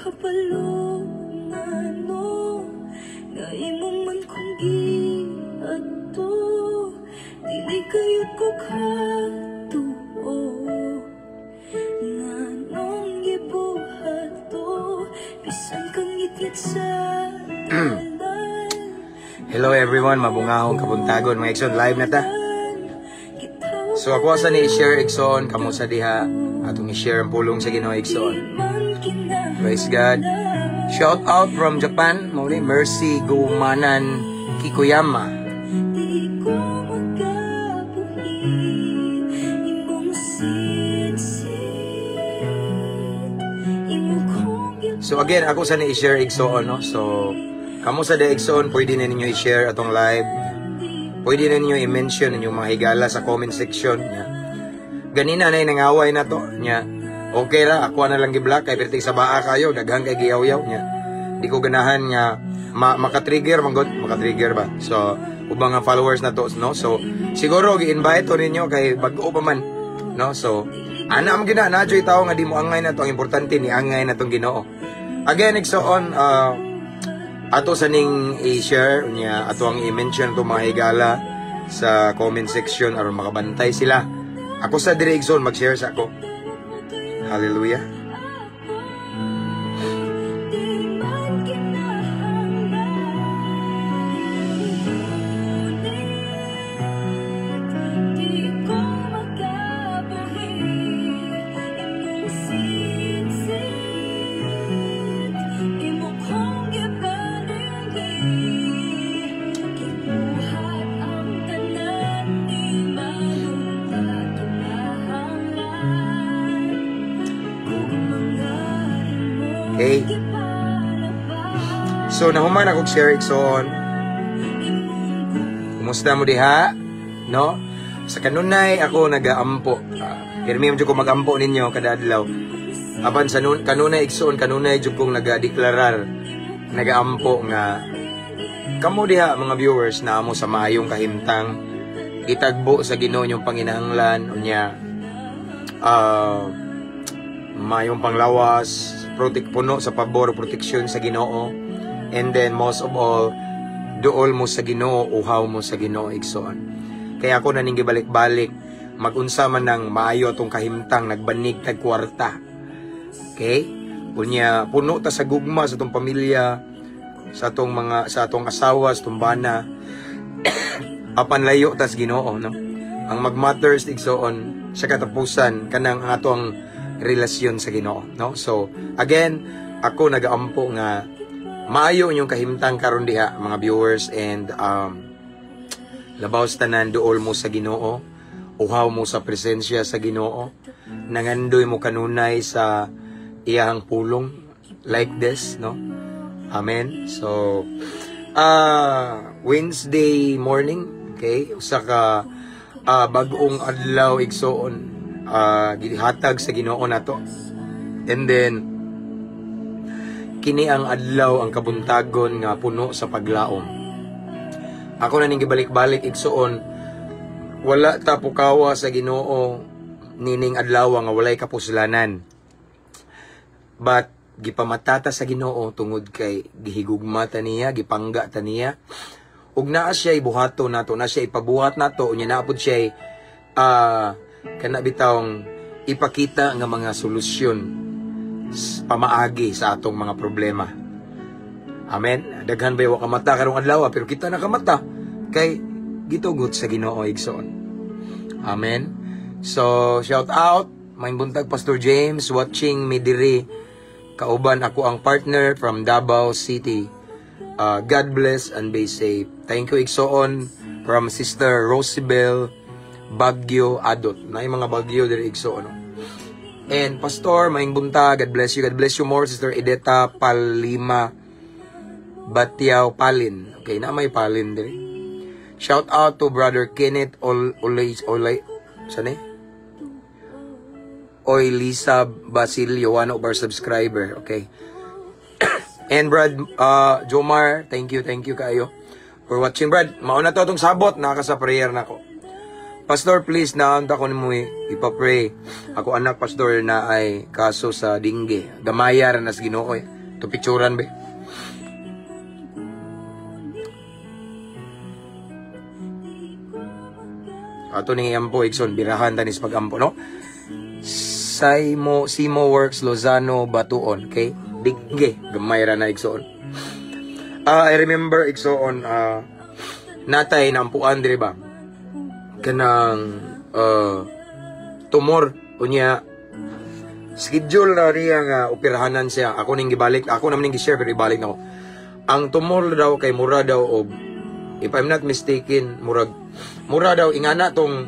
kabalo ngano nga imo man kong giadto dili kayo ko katuo nganong gibuhat to bisan kang ngit-ngit sa Hello everyone, mabungahong kabuntagon mga Igsoon, live na ta. So ako sa ni i-share Igsoon, kamo sa diha atong i-share ang pulong sa Ginoo Igsoon. Praise God. Shout out from Japan, mo ni Mercy Gumanan Kikoyama. So again, ako sa ni i-share Igsoon, no? So kamo sa Igsoon, pwede na ninyo i-share atong live. Pwede na ninyo i-mention inyong mga higala sa comment section nya. Ganina na nangaway na to nya. Okay ra, ako na lang gi-block kay perti sa baa kayo, daghang kay giyaw-yaw nya. Di ko ganahan nga maka-trigger maka-trigger ba. So ubang nga followers na to, no? So siguro gi-invite to ninyo kay bag-o pa man, no? So ana man gina na joy tawo nga di mo angay na to, ang importante ni angay na tong Ginoo. Again, Igsoon, ato sa ning i-share niya, ato ang i-mention to mga higala sa comment section aron makabantay sila. Ako sa dire Igsoon mag-share sa ako. Hallelujah. Okay. So nahuman akong share Igsoon. Kumusta mo diha? No? Sa kanunay ako nagaampo. Pirmi mo ko magampo ninyo kada adlaw. Apan sa kanunay Igsoon, kanunay jud kong nagadeklarar, nagaampo nga kamo diha mga viewers na amo sa maayong kahimtang itagbo sa Ginoo yung panginahanglan unya mayong panglawas, puno sa pabor proteksyon sa Ginoo, and then most of all duol mo sa Ginoo, uhaw mo sa Ginoo Igsoon. Kaya ako naning gibalik-balik magunsa man ng maayo atong kahimtang nagbanig tag kwarta. Okay? Unya puno ta sa gugma sa atong pamilya, sa atong asawa, sa atong bana. Apan layo tas Ginoo, no? Ang mag-matters Igsoon sa katapusan kanang atong relasyon sa Ginoo, no? So again, ako nagaampo nga maayo inyong kahimtang karon diha mga viewers, and labaw sa tanan duol mo sa Ginoo, uhaw mo sa presensya sa Ginoo, nangandoy mo kanunay sa iyang pulong like this, no? Amen. So Wednesday morning, okay, usa ka bag-ong adlaw Igsoon, gihatag sa Ginoo nato. And then kini ang adlaw, ang kabuntagon nga puno sa paglaom. Ako na ning gibalik-balik Igsoon, wala ta pukawa sa Ginoo nining adlaw nga walay kapuslanan. But gipamatata sa Ginoo tungod kay gihigugma ta niya, gipangga ta niya. Ug naa siya ibuhato nato, na siya ipabuhat nato, unya naapod siya kana bitawng ipakita nga mga solusyon pamaagi sa atong mga problema. Amen. Daghan ba wa kamata karong adlaw, pero kita nakamata kay gitugot sa Ginoo Igsoon. Amen. So shout out maayong buntag Pastor James watching me diri, kauban ako ang partner from Davao City. God bless and be safe. Thank you Igsoon from Sister Rosibel Bagyo Adot. Na yung mga Bagyo diri Igsoon, no? And Pastor, maing bunta, God bless you. God bless you more, Sister Edeta Palima Batiao Palin. Okay, na may Palin diri. Shout out to Brother Kenneth Lisa Basilio, one of our subscriber. Okay. And Brad Jomar, thank you kayo for watching, Brad. Mauna to itong sabot, nakaka sa prayer na ko. Pastor, please, naanta ko ni mo ipapray. Ako anak, Pastor, na ay kaso sa dingge. Gamaya ra nas Ginoo eh. Ito picturan ba? Ato ning ampo, Igson, birahan tanis pag-ampo, no? Simo Works, Lozano, Batuon, okay? Dingge, gamay ra na, Igson. I remember, Igson, natay na ampuan, di ba? Kanang tumor unya schedule na niya nga operahanan siya. Ako ning gibalik, ako naman ning gi-share pero ibalik nako. Ang tumor daw kay mura daw og, if I'm not mistaken, mura daw ingana tong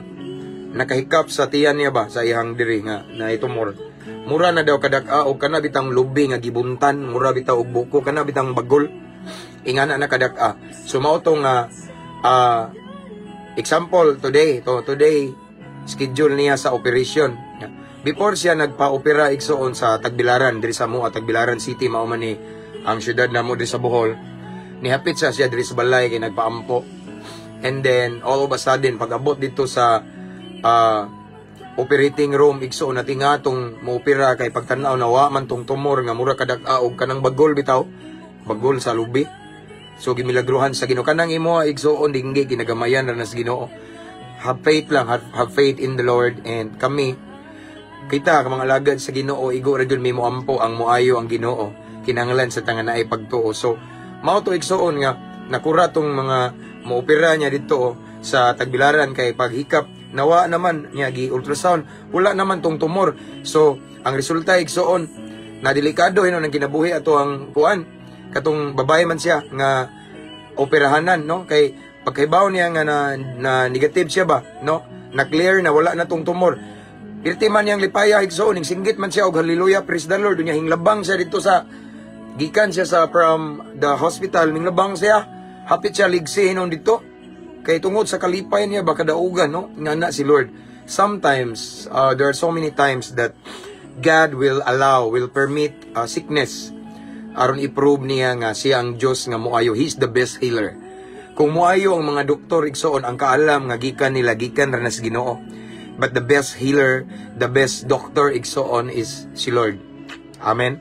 nakahikap sa tiyan niya ba sa ihang diri nga na tumor. Mura na daw kadak-a og kana bitang lubi nga gibuntan, mura bitaw og buko, kana bitang bagol. Ingana na kadak-a. So mao tong example, today schedule niya sa operation. Before siya nagpa-opera igsoon sa Tagbilaran, diri sa Mua, Tagbilaran City, mao man ni ang syudad namo diri sa Bohol. Nihapit siya diri sa balay kay nagpaampo. And then all of a sudden pag-abot dito sa operating room igsoon natin nga tong mo-opera kay pagtan-aw nawa man tong tumor nga mura kadak-a og kanang bagol bitaw, bagol sa lubi. So gimilagruhan sa Ginoo kanang imo igsoon dingge ginagamayan ra nas Ginoo. Have faith lang, have faith in the Lord, and kami kita mga alagad sa Ginoo igo ra jud mi moampo ang moayo ang Ginoo kinahanglan sa tanganaay pagtuo. So mao to igsoon nga nakura tong mga moopera niya dito sa Tagbilaran kay paghikap nawa naman niya gi ultrasound wala naman tong tumor. So ang resulta igsoon na delikado hino nang kinabuhi ato ang kuan katong babae man siya nga operahanan, no? Kay pagkaibaw niya nga na negative siya ba, no? Na clear na wala na tong tumor. Pirti man niyang lipaya igsoon, ning singgit man siya og hallelujah, praise the Lord. Unya hinglabang siya dito sa gikan siya sa from the hospital, hinglabang siya. Hapit siya ligsi hinon dito. Kay tungod sa kalipay niya ba kadaugan, no? Nga na si Lord. Sometimes there are so many times that God will permit sickness aron i-prove niya nga siya ang Diyos nga moayo. He's the best healer. Kung moayo ang mga doktor igsoon ang kaalam nga gikan nila gikan ra nas Ginoo. But the best healer, the best doctor igsoon is si Lord. Amen.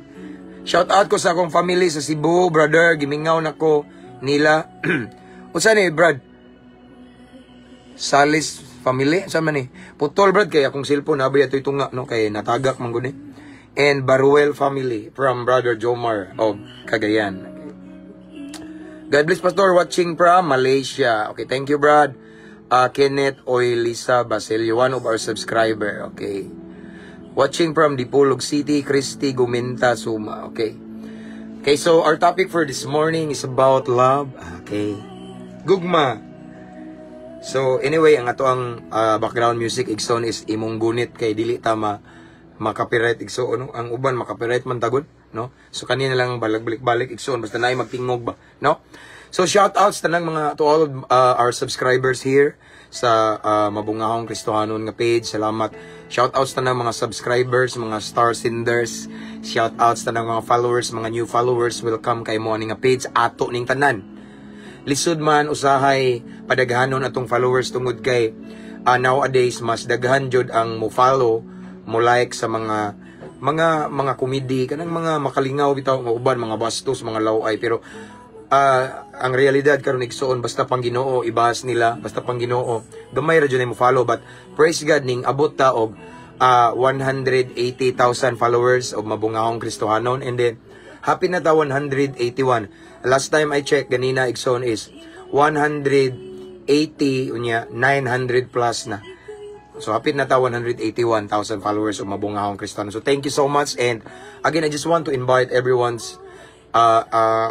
Shout out ko sa akong family sa Cebu, brother, gimingaw nako nila. Unsa ni Brad? Salis family sa man ni. Putol brad kay akong cellphone habay atoy tunga no kay natagak man gud ni. And Baruel family from Brother Jomar of Cagayan. God bless Pastor watching from Malaysia. Okay, thank you Brad. Kenneth Oilisa Basilio, one of our subscriber. Okay. Watching from Dipolog City, Christy Guminta Suma. Okay. Okay, so our topic for this morning is about love. Okay. Gugma. So anyway, ang ato ang background music igsoon is imong gunit kay dili tama makapiright igsoon, no? Ang uban makapiright man tagod, no? So kanina lang balik igsoon basta naay magtingog ba, no? So shout outs tanang mga to all of our subscribers here sa Mabungahong Kristohanon nga page. Salamat. Shout outs tanang mga subscribers, mga star senders. Shout outs tanang mga followers, mga new followers. Welcome kay mo ani nga page ato ning tanan. Lisod man usahay padaghanon atong followers tungod kay nowadays mas daghan jud ang mo follow mo like sa mga komedy kanang mga makalingaw bitaw nga uban mga bastos mga laway pero ang realidad karon igsoon basta pang Ginoo ibahas nila basta pang Ginoo gamay ra jud mo follow but praise God ning abot ta og 180,000 followers of Mabungahong Kristohanon and then happy na ta 181. Last time I checked ganina igsoon is 180 unya 900 plus na. So hapit na ta 181,000 followers of Mabungahong Kristohanon. So thank you so much and again I just want to invite everyone's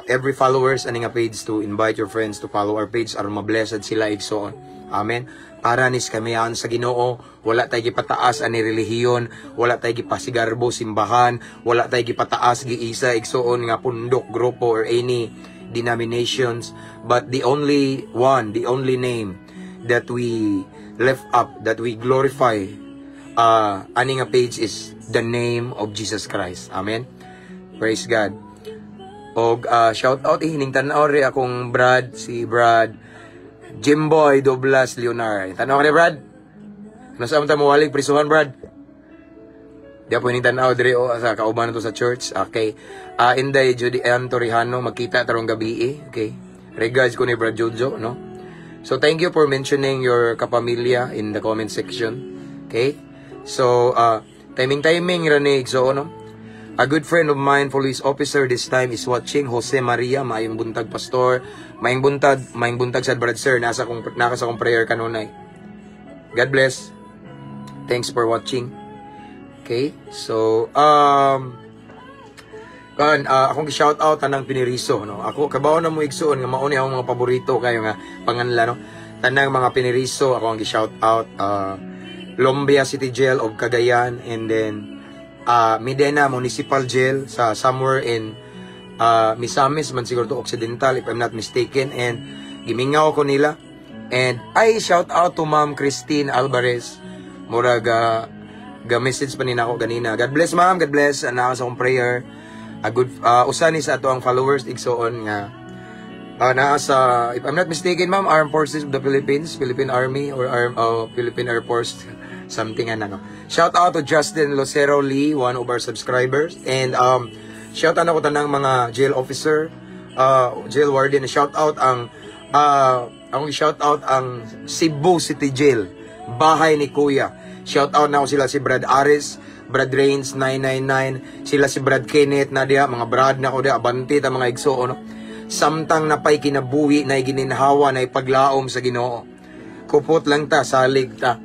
every followers ani nga page to invite your friends to follow our page aron mablessed sila igsoon. Amen. Para nis kamiyan sa Ginoo, wala tay gipataas ani relihiyon, wala tay gipasigarbo simbahan, wala tay gipataas giisa igsoon nga pundok, grupo or any denominations, but the only name that we lift up, that we glorify ani nga page is the name of Jesus Christ. Amen. Praise God. Og shout out hining tan-aw ri akong si Brad Jimboy Doblas Leonar. Tanaw ka ni Brad? Nasa amta mo walig prisuhan, Brad? Di ako yung tanaw dire o sa kauban na to sa church. Okay. Inday Judy Ann Torrijano, magkita tarong gabi. Okay. Regards ko ni Brad Jojo, no? So, thank you for mentioning your kapamilya in the comment section. Okay. So, timing ranig. So, no? A good friend of mine, police officer this time is watching, Jose Maria, maayong buntag pastor. Maayong buntag sa Brad Sir, nasa kong prayer kanunay. God bless. Thanks for watching. Okay, so akong gi-shout out tanang piniriso, no. Ako kabaw na mo igsuon nga mao ni akong mga paborito kayo nga panganlan, no. Tanang mga piniriso ako ang gi-shout out, Lombia City Jail of Cagayan, and then Medina Municipal Jail sa somewhere in Misamis man siguro to Occidental if I'm not mistaken, and gimingaw ko nila. And I shout out to Ma'am Christine Alvarez, muraga ga-message pa nina ako ganina. God bless, ma'am. God bless. Naka sa akong prayer. A good, usan ni sa ato ang followers, igsoon nga. Naka sa, if I'm not mistaken, ma'am, Armed Forces of the Philippines, Philippine Army, or Philippine Air Force, something nga na. Shout out to Justin Lucero Lee, one of our subscribers. And, shout out ako tanang mga jail officer, jail warden. Shout out ang, akong shout out ang Cebu City Jail, bahay ni Kuya. Shout out na ako sila si Brad Aris, Brad Reigns 999, sila si Brad Kenneth na dia, mga Brad na ko dia, abanti ta mga igso, no? Samtang napay kinabuhi na gininhawa na ipaglaom sa Ginoo. Kupot lang ta, salig ta.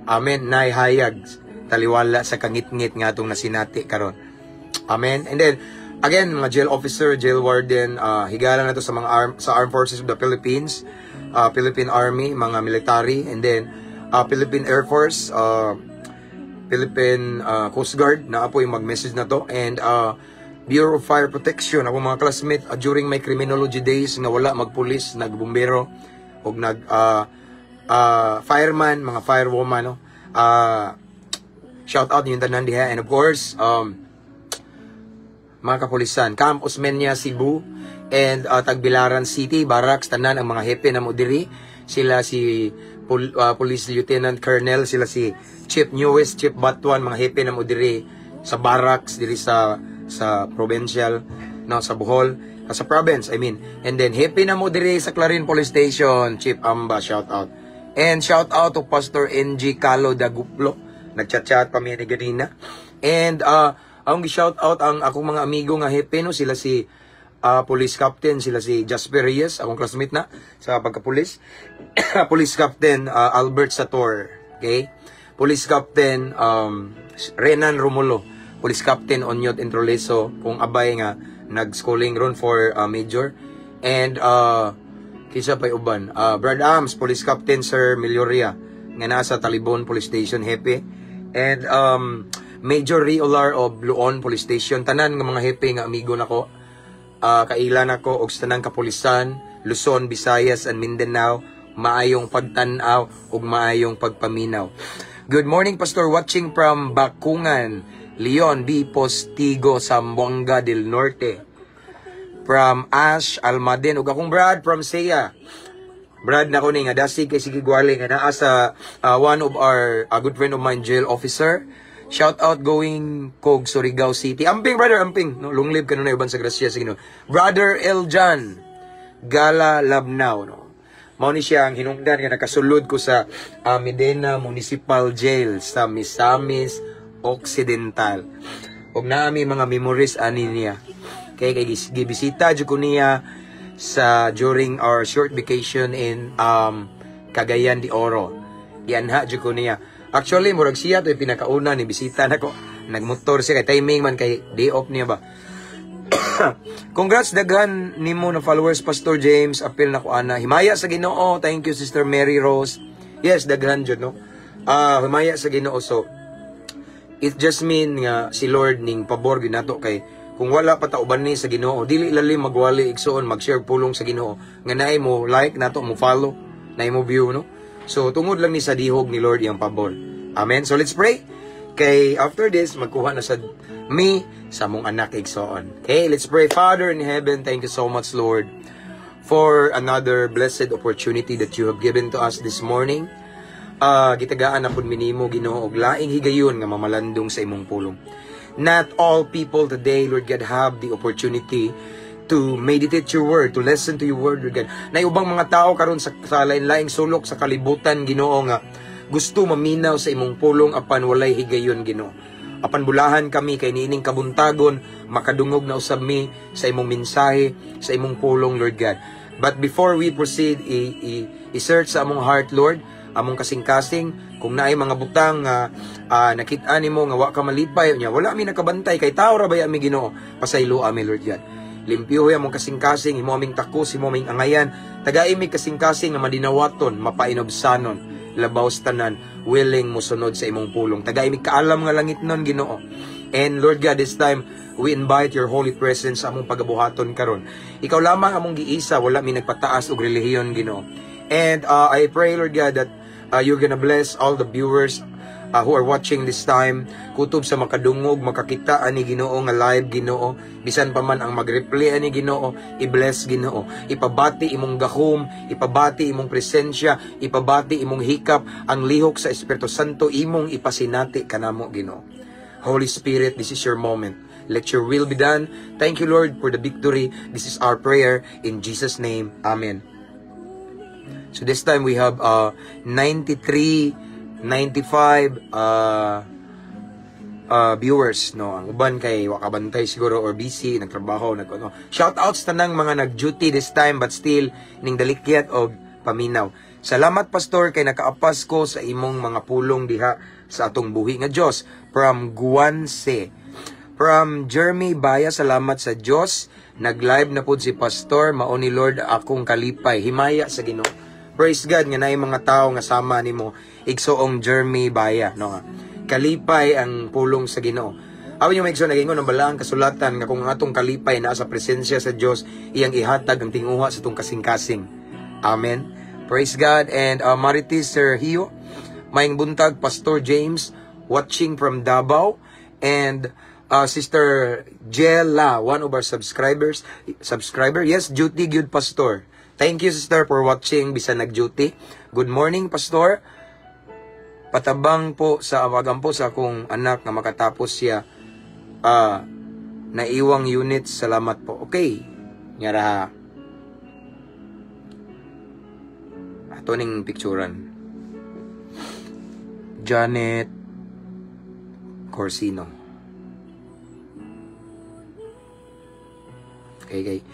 Amen, nay hayag taliwala sa kangit-ngit nga atong nasinati karon. Amen. And then again, mga jail officer, jail warden, higala na to sa mga sa Armed Forces of the Philippines, Philippine Army, mga military, and then Philippine Air Force, Philippine Coast Guard, na po yung mag-message na to, and Bureau of Fire Protection, ako mga classmate, during my criminology days, na wala magpulis, nagbumbero, o fireman, mga firewoman, no? Shout out yung tanan diha, and of course, mga kapulisan, Camp Osmeña, Cebu, and Tagbilaran City, Barracks, tanan ang mga hepe na mo diri, sila si Police Lieutenant Colonel, sila si Chief Newest, Chief Batuan, mga hepe na mo diri sa barracks, diri sa provincial, no, sa Bohol, sa province, I mean. And then, hepe na mo diri sa Clarin Police Station, Chief Amba, shout out. And shout out to Pastor NG Calo Daguplo, nagchat-chat pa ni ganina. And, ang shout out ang akong mga amigo nga hepe, no, sila si Police Captain, sila si Jasper Reyes, akong classmate na sa pagka-police. Police Captain Albert Sator, okay? Police Captain Renan Romulo, Police Captain Onyot Entroleso, kung abay nga nag-schooling ron for major. And kisa pa'y uban, Brad Ams, Police Captain Sir Melioria, nga nasa Talibon Police Station, hepe. And Major Riolar of Luon Police Station, tanan nga mga hepe nga amigo nako. Kailan ako og tanang kapulisan, Luzon, Visayas, and Mindanao, maayong pagtanaw ug maayong pagpaminaw. Good morning, Pastor, watching from Bakungan, Leon B. Postigo, Zamboanga del Norte. From Ash Almaden, ug akong Brad from Saya. Brad na ko ni nga dasig kay sige gwali nga naa sa one of our good friend of mine, jail officer. Shout out going Kog, Surigao City. Amping, brother, amping. No, long live ka na iban sa grasya. Sige, no. Brother Eljan Gala Labnaw. No. Mao ni siya ang hinungdan nga nakasulod ko sa Medina Municipal Jail sa Misamis Occidental. Ug naami mga memories ani niya. Kay gibisita jud ko niya sa during our short vacation in Cagayan de Oro. Ianha jud ko niya. Actually, murag siya to yung pinakauna ni bisita na ko. Nagmotor siya kay timing man kay day off niya ba. Congrats daghan nimo na followers, Pastor James. Apil na ko ana. Himaya sa Ginoo. Thank you, Sister Mary Rose. Yes, daghan jud, no. Himaya sa Ginoo. So it just mean nga si Lord ning pabor ginato kay kung wala pa ta uban ni sa Ginoo, dili lalim magwali igsoon, mag-share pulong sa Ginoo. Nga naay mo like nato, mo follow, naay mo view, no. So, tungod lang ni sa dihog ni Lord yung pabor. Amen? So, let's pray. Kay after this, magkuha na sa me sa mong anak igsoon. Okay, let's pray. Father in heaven, thank you so much, Lord, for another blessed opportunity that you have given to us this morning. gitagaan na pud minimo Ginoo og laing higayon nga mamalandong sa imong pulong. Not all people today, Lord God, have the opportunity to meditate your word, to listen to your word, Lord God. Na ubang mga tao karon sa lain-laing sulok sa kalibutan, Ginoo, nga gusto maminaw sa imong pulong apan walay higayon, Ginoo. Apan bulahan kami kay niining kabuntagon, makadungog na usab mi sa imong mensahe, sa imong pulong, Lord God. But before we proceed, i-search sa among heart, Lord, among kasing-kasing, kung naay mga butang nga nakita nimo nga wa ka malipay nya, wala mi nakabantay kay tao ra baya mi Ginoo, pasaylo ami, Lord God. Limpyo among kasing-kasing, himo aming takos, himo aming angayan, tagay mi kasing-kasing nga madinawaton, mapainobsanon, labaw sa tanan, willing musunod sa imong pulong. Tagay mi kaalam nga langit nun, Ginoo. And Lord God, this time we invite your holy presence sa among pagabuhaton karon. Ikaw lamang among giisa, wala mi nagpataas og relihiyon, Ginoo. And I pray, Lord God, that you're gonna bless all the viewers who are watching this time. Kutob sa makadungog, makakita ani Ginoo nga live, Ginoo. Bisan pa man ang mag-replay ani Ginoo, i-bless Ginoo. Ipabati imong gahom, ipabati imong presensya, ipabati imong hikap, ang lihok sa Espiritu Santo imong ipasinati kanamo, Ginoo. Holy Spirit, this is your moment. Let your will be done. Thank you, Lord, for the victory. This is our prayer in Jesus' name. Amen. So this time we have 93, 95 viewers, no. Ang uban kay wakabantay siguro or busy, nagtrabaho, nagkuno. Shout outs tanang mga nag-duty this time but still ning dalikyat og paminaw. Salamat Pastor kay nakaapas ko sa imong mga pulong diha sa atong buhi nga Dios. From Guanse. From Jeremy Baya, salamat sa Dios. Nag-live na pud si Pastor, mao ni Lord akong kalipay. Himaya sa Ginoo. Praise God nga naay mga tao nga sama nimo. Igsoong Jeremy Baya, no. Kalipay ang pulong sa Ginoo. Awi yung maigsoon nagingon ang balaang kasulatan nga kung ang atong kalipay naa sa presensya sa Dios, iyang ihatag ang tinguha sa atong kasing-kasing. Amen. Praise God. And Marites Sir Hio, maing buntag Pastor James watching from Davao, and Sister Jella, one of our subscriber. Yes, duty good Pastor. Thank you, Sister, for watching bisan nag-duty. Good morning, Pastor. Patabang po sa awagan po sa akong anak na makatapos siya naiwang unit. Salamat po. Okay. Nyara. Ato ning picturean. Janet Corsino. Okay.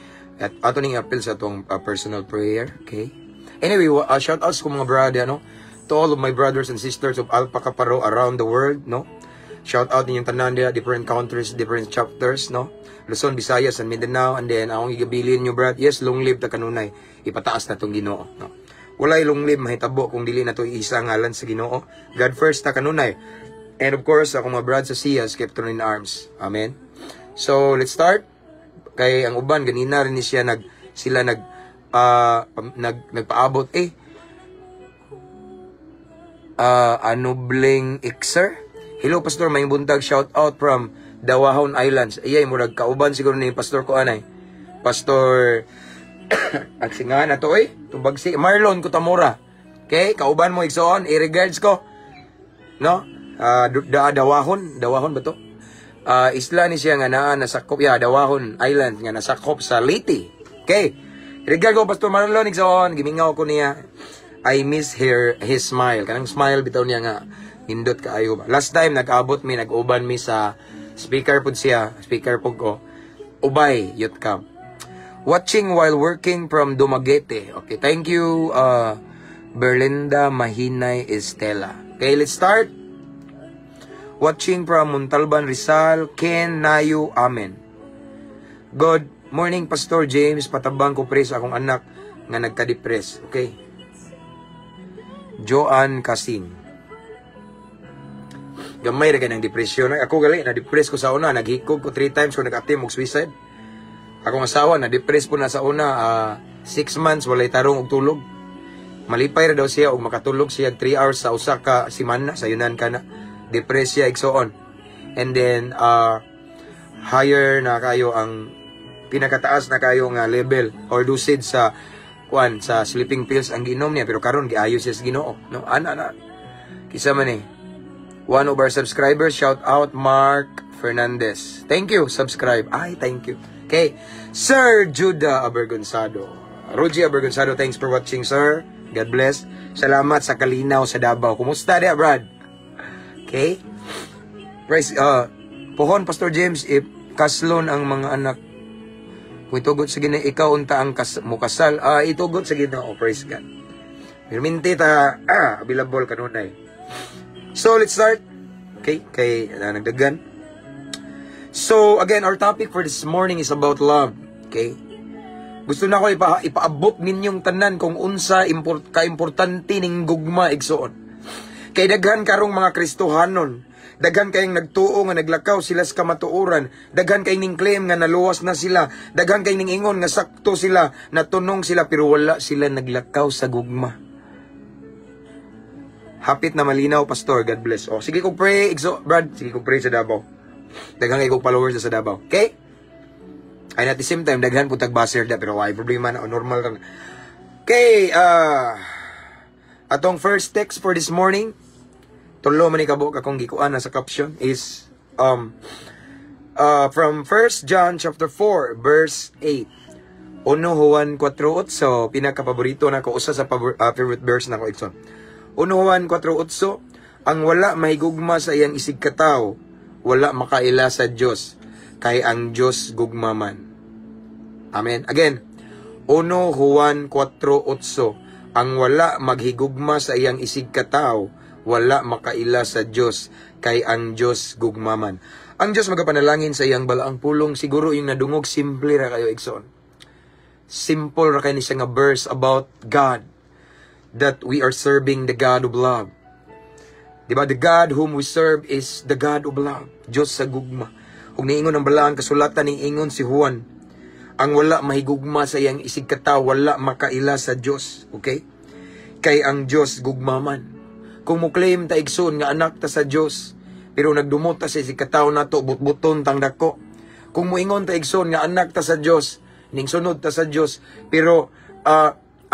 At ato ning appeal sa atong personal prayer, okay? Anyway, shout outs ko mga brother, no? To all of my brothers and sisters of Alpha Kaparo around the world, no? Shout out ninyong tanan dia, different countries, different chapters, no? Luzon, Visayas, and Mindanao, and then akong igabilin nyo, brad. Yes, long live ta kanunay. Ipataas na tong Ginoo, no? Walay long live mahitabo kung dili na to isa ngalan sa Ginoo. God first ta kanunay. And of course, akong mga brad sa Siyas, kept in arms. Amen. So, let's start. Kay ang uban ganina rin siya nagpaabot Anubling Ixer. Hello Pastor, may buntag, shout out from Dawahon Islands. Ayay murag kauban siguro ni Pastor ko anay. Pastor at singa na to tubagsi Marlon Kutamura. Okay, kauban mo igsoon, i-regards ko. No? Dawahon ba to? Isla ni siya nga nasakop Dawahon Island nga nasakop sa Leyte. Okay. Regard ko Pastor Marlon igsoon, gimingaw ko niya. I miss his smile. Kanang smile bitaw niya nga hindot kaayo ba. Last time nag-abot mi, nag-uban mi sa speaker pud ko. Ubay Youth Camp. Watching while working from Dumaguete. Okay, thank you Berlinda Mahinay Estela. Okay, let's start. Watching from Montalban, Rizal, Ken Nayo, Amen. Good morning, Pastor James. Patabang ko pres akong anak nga nagka-depress. Okay. Joanne Kasing. Gamay ra kay ng depression. Ako gali na-depress ko sa una. Naghikog ko 3 times ko nag-attempt og suicide. Akong asawa na-depress po na sa una. 6 months, walay tarong og tulog. Malipay ra daw siya og makatulog siya 3 hours sa usa ka semana. Sayunan ka na. Depress siya, igsoon. And then, higher na kayo ang pinakataas na kayo nga level or dosage sa sleeping pills ang giinom niya. Pero karon giayo siya sa Ginoo. No? Kisa man 1 of our subscribers, shout out Mark Fernandez. Thank you, subscribe. Ay, thank you. Okay, Sir Judah Abergonzado. Rogie Abergonzado, thanks for watching, sir. God bless. Salamat sa kalinaw sa Davao. Kumusta dia, Brad? Okay. Praise, pohon, Pastor James, if kaslon ang mga anak, kung itugot sa Ginoo, ikaw unta ang mukasal, itugot sa Ginoo, praise God. Pirminti ta, available kanunay. So, let's start. Okay, kay nagdagan. So, again, our topic for this morning is about love. Okay? Gusto na ko ipaabot ninyong tanan kung unsa kaimportante ning gugma igsoon. Kay daghan karong mga Kristohanon, daghan kayong nagtuo nga naglakaw sila sa kamatuoran, daghan kayong ning claim nga naluwas na sila, daghan kayong ning ingon nga sakto sila, natunong sila pero wala sila naglakaw sa gugma. Hapit na malinaw, Pastor. God bless. O, sige kong pray, Brad. Sige kong pray sa Davao. Daghan kayo kong followers sa Davao. Okay? And at the same time, daghan po tagbaser da. Pero why problema na, normal lang. Okay, atong first text for this morning, tulo man ikabok akong gikuan na sa caption is from 1 John chapter 4, verse 8. 1 Juan 4:8. So, pinaka-paborito na ko, usa sa favorite verse na ko, Ikson. 1 Juan 4:8, ang wala mahigugma sa iyang isig katawo, wala makaila sa Dios, kay ang Dios gugmaman. Amen. Again, 1 Juan 4:8, ang wala maghigugma sa iyang isig katawo, wala makaila sa Dios, kay ang Dios gugmaman. Ang Dios magapanalangin sa iyang balaang pulong, siguro yung nadungog, simple ra kayo, Ikson. Simple ra kayo ni siya nga verse about God, that we are serving the God of love. Diba? The God whom we serve is the God of love. Diyos sa gugma. Kung niingon ang balaang kasulatan, niingon si Juan, ang wala mahigugma sa iyang isig katawo, wala makaila sa Diyos. Okay? Kay ang Diyos gugmaman. Kung mo claim ta igsoon nga anak ta sa Diyos, pero nagdumot ta sa isig katawo nato, butbuton tang dako. Kung mo ingon ta igsoon nga anak ta sa Diyos, ning sunod ta sa Diyos, pero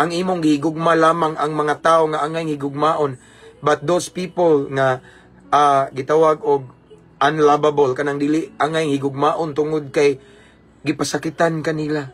ang imong gihigugma lamang ang mga tao nga angay higugmaon, but those people nga gitawag og unlovable, kanang dili angay higugmaon tungod kay gipasakitan kanila,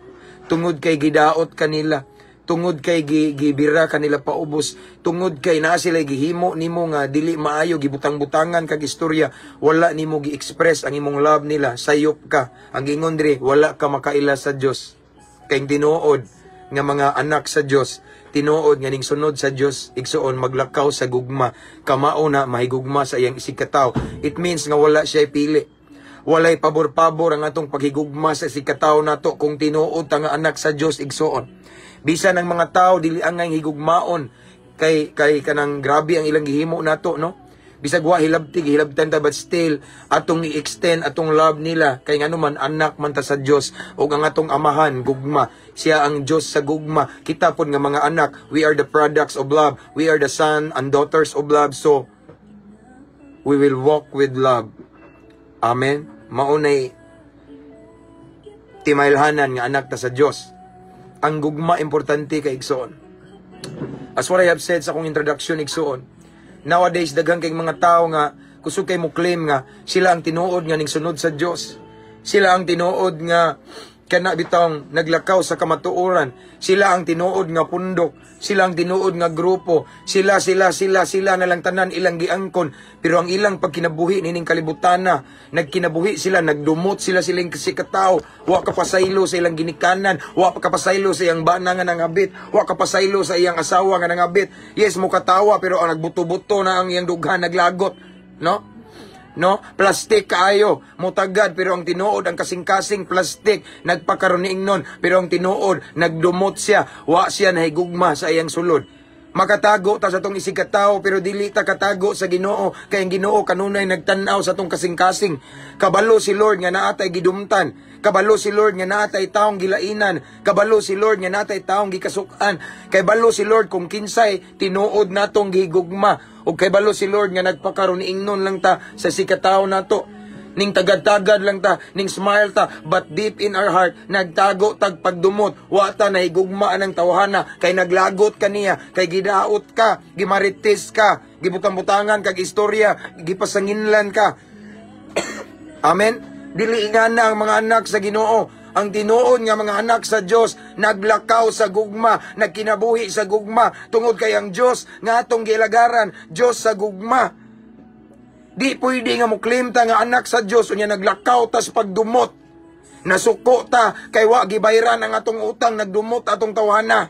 tungod kay gidaot kanila, tungod kay gibira kanila paubos, tungod kay naa sila gihimo nimo nga dili maayo, gibutang-butangan kag istorya, wala nimo gi-express ang imong love nila, sayop ka. Ang ingon diri, wala ka makaila sa Dios. Kay tinuod nga mga anak sa Dios, tinuod nga ning sunod sa Dios, igsuon maglakaw sa gugma, kamao na mahigugma sa iyang isig katawo. It means nga wala siya pili. Walay pabor-pabor ang atong paghigugma sa isig katawo nato kung tinuod ta nga anak sa Dios, igsuon. Bisan ang mga tao dili angay higugmaon kay kanang grabe ang ilang gihimo nato, no? Bisag wa hilabtan ta, but still atong i-extend atong love nila kay ngano man anak man ta sa Dios, ug ang atong amahan gugma, siya ang Dios sa gugma. Kita pod nga mga anak, we are the products of love, we are the son and daughters of love, so we will walk with love. Amen. Maunay timailhanan nga anak ta sa Dios. Ang gugma importante kay igsoon. As what I have said sa akong introduction, igsoon, nowadays, daghang kay mga tao nga, kusog kay mo claim nga, sila ang tinuod nga ning sunod sa Dios. Sila ang tinuod nga, kana bitang naglakaw sa kamatuoran. Sila ang tinuod nga pundok. Sila ang tinuod nga grupo. Sila na lang tanan ilang giangkon. Pero ang ilang pagkinabuhi nining kalibutana, nagkinabuhi sila, nagdumot silang kasikataw. Wa kapasaylo sa ilang ginikanan. Wa kapasaylo sa iyang bana nga nangabit. Wa kapasaylo sa iyang asawa nga nangabit. Yes, mo katawa, pero ang nagbuto-buto na ang iyang dughan naglagot. No? Plastic kaayo, mutagad, pero ang tinuod, ang kasing-kasing plastic, nagpakaroon ni ingnon, pero ang tinuod, nagdumot siya, wa siya nahigugma sa iyang sulod. Makatago ta sa tong isig katawo, pero dili ta katago sa Ginoo, kay ang Ginoo kanunay nagtan-aw sa tong kasing-kasing. Kabalo si Lord nga naatay gidumtan, kabalo si Lord nga naatay taong gilainan, kabalo si Lord nga naatay taong gikasukan, kay balo si Lord kung kinsay tinuod natong gihigugma, o kay balo si Lord nga nagpakaroon ingnon lang ta sa sikataw nato. ning tagad-tagad lang ta, ning smile ta, but deep in our heart, nagtago tag pagdumot, wa ta nahigugmaan ng tawhana, kay naglagot kaniya, kay gidaot ka, gimarites ka, gibutang-butangan kag istorya, gipasanginlan ka. Amen? Dili nga na ang mga anak sa Ginoo. Ang tinuod nga mga anak sa Dios naglakaw sa gugma, nagkinabuhi sa gugma, tungod kay ang Dios nga atong gilagaran, Dios sa gugma. Di pwede nga mo claim ta nga anak sa Dios unya naglakaw ta sa pagdumot. Nasuko ta kay wa gibayran ang atong utang, nagdumot atong tawhana.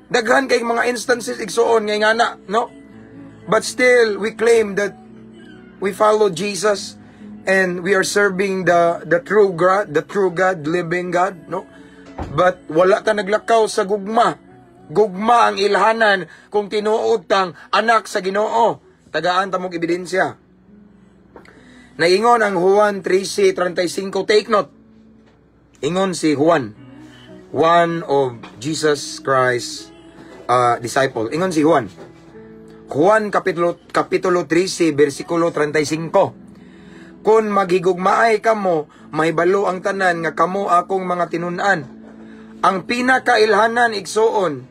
Daghan kay mga instances igsuon nga na, no? But still we claim that we follow Jesus and we are serving the true God, living God, no? But wala ta naglakaw sa gugma. Gugma ang ilhanan kung tinuod tang anak sa Ginoo. Tagaan ta mong ebidensya. Naingon ang Juan 13:35, take note. Ingon si Juan, one of Jesus Christ disciple. Ingon si Juan. Juan kapitulo 13 bersikulo 35. Kung maghigugmaay kamo, mahibalo ang tanan nga kamo akong mga tinun-an. Ang pinakailhanan igsuon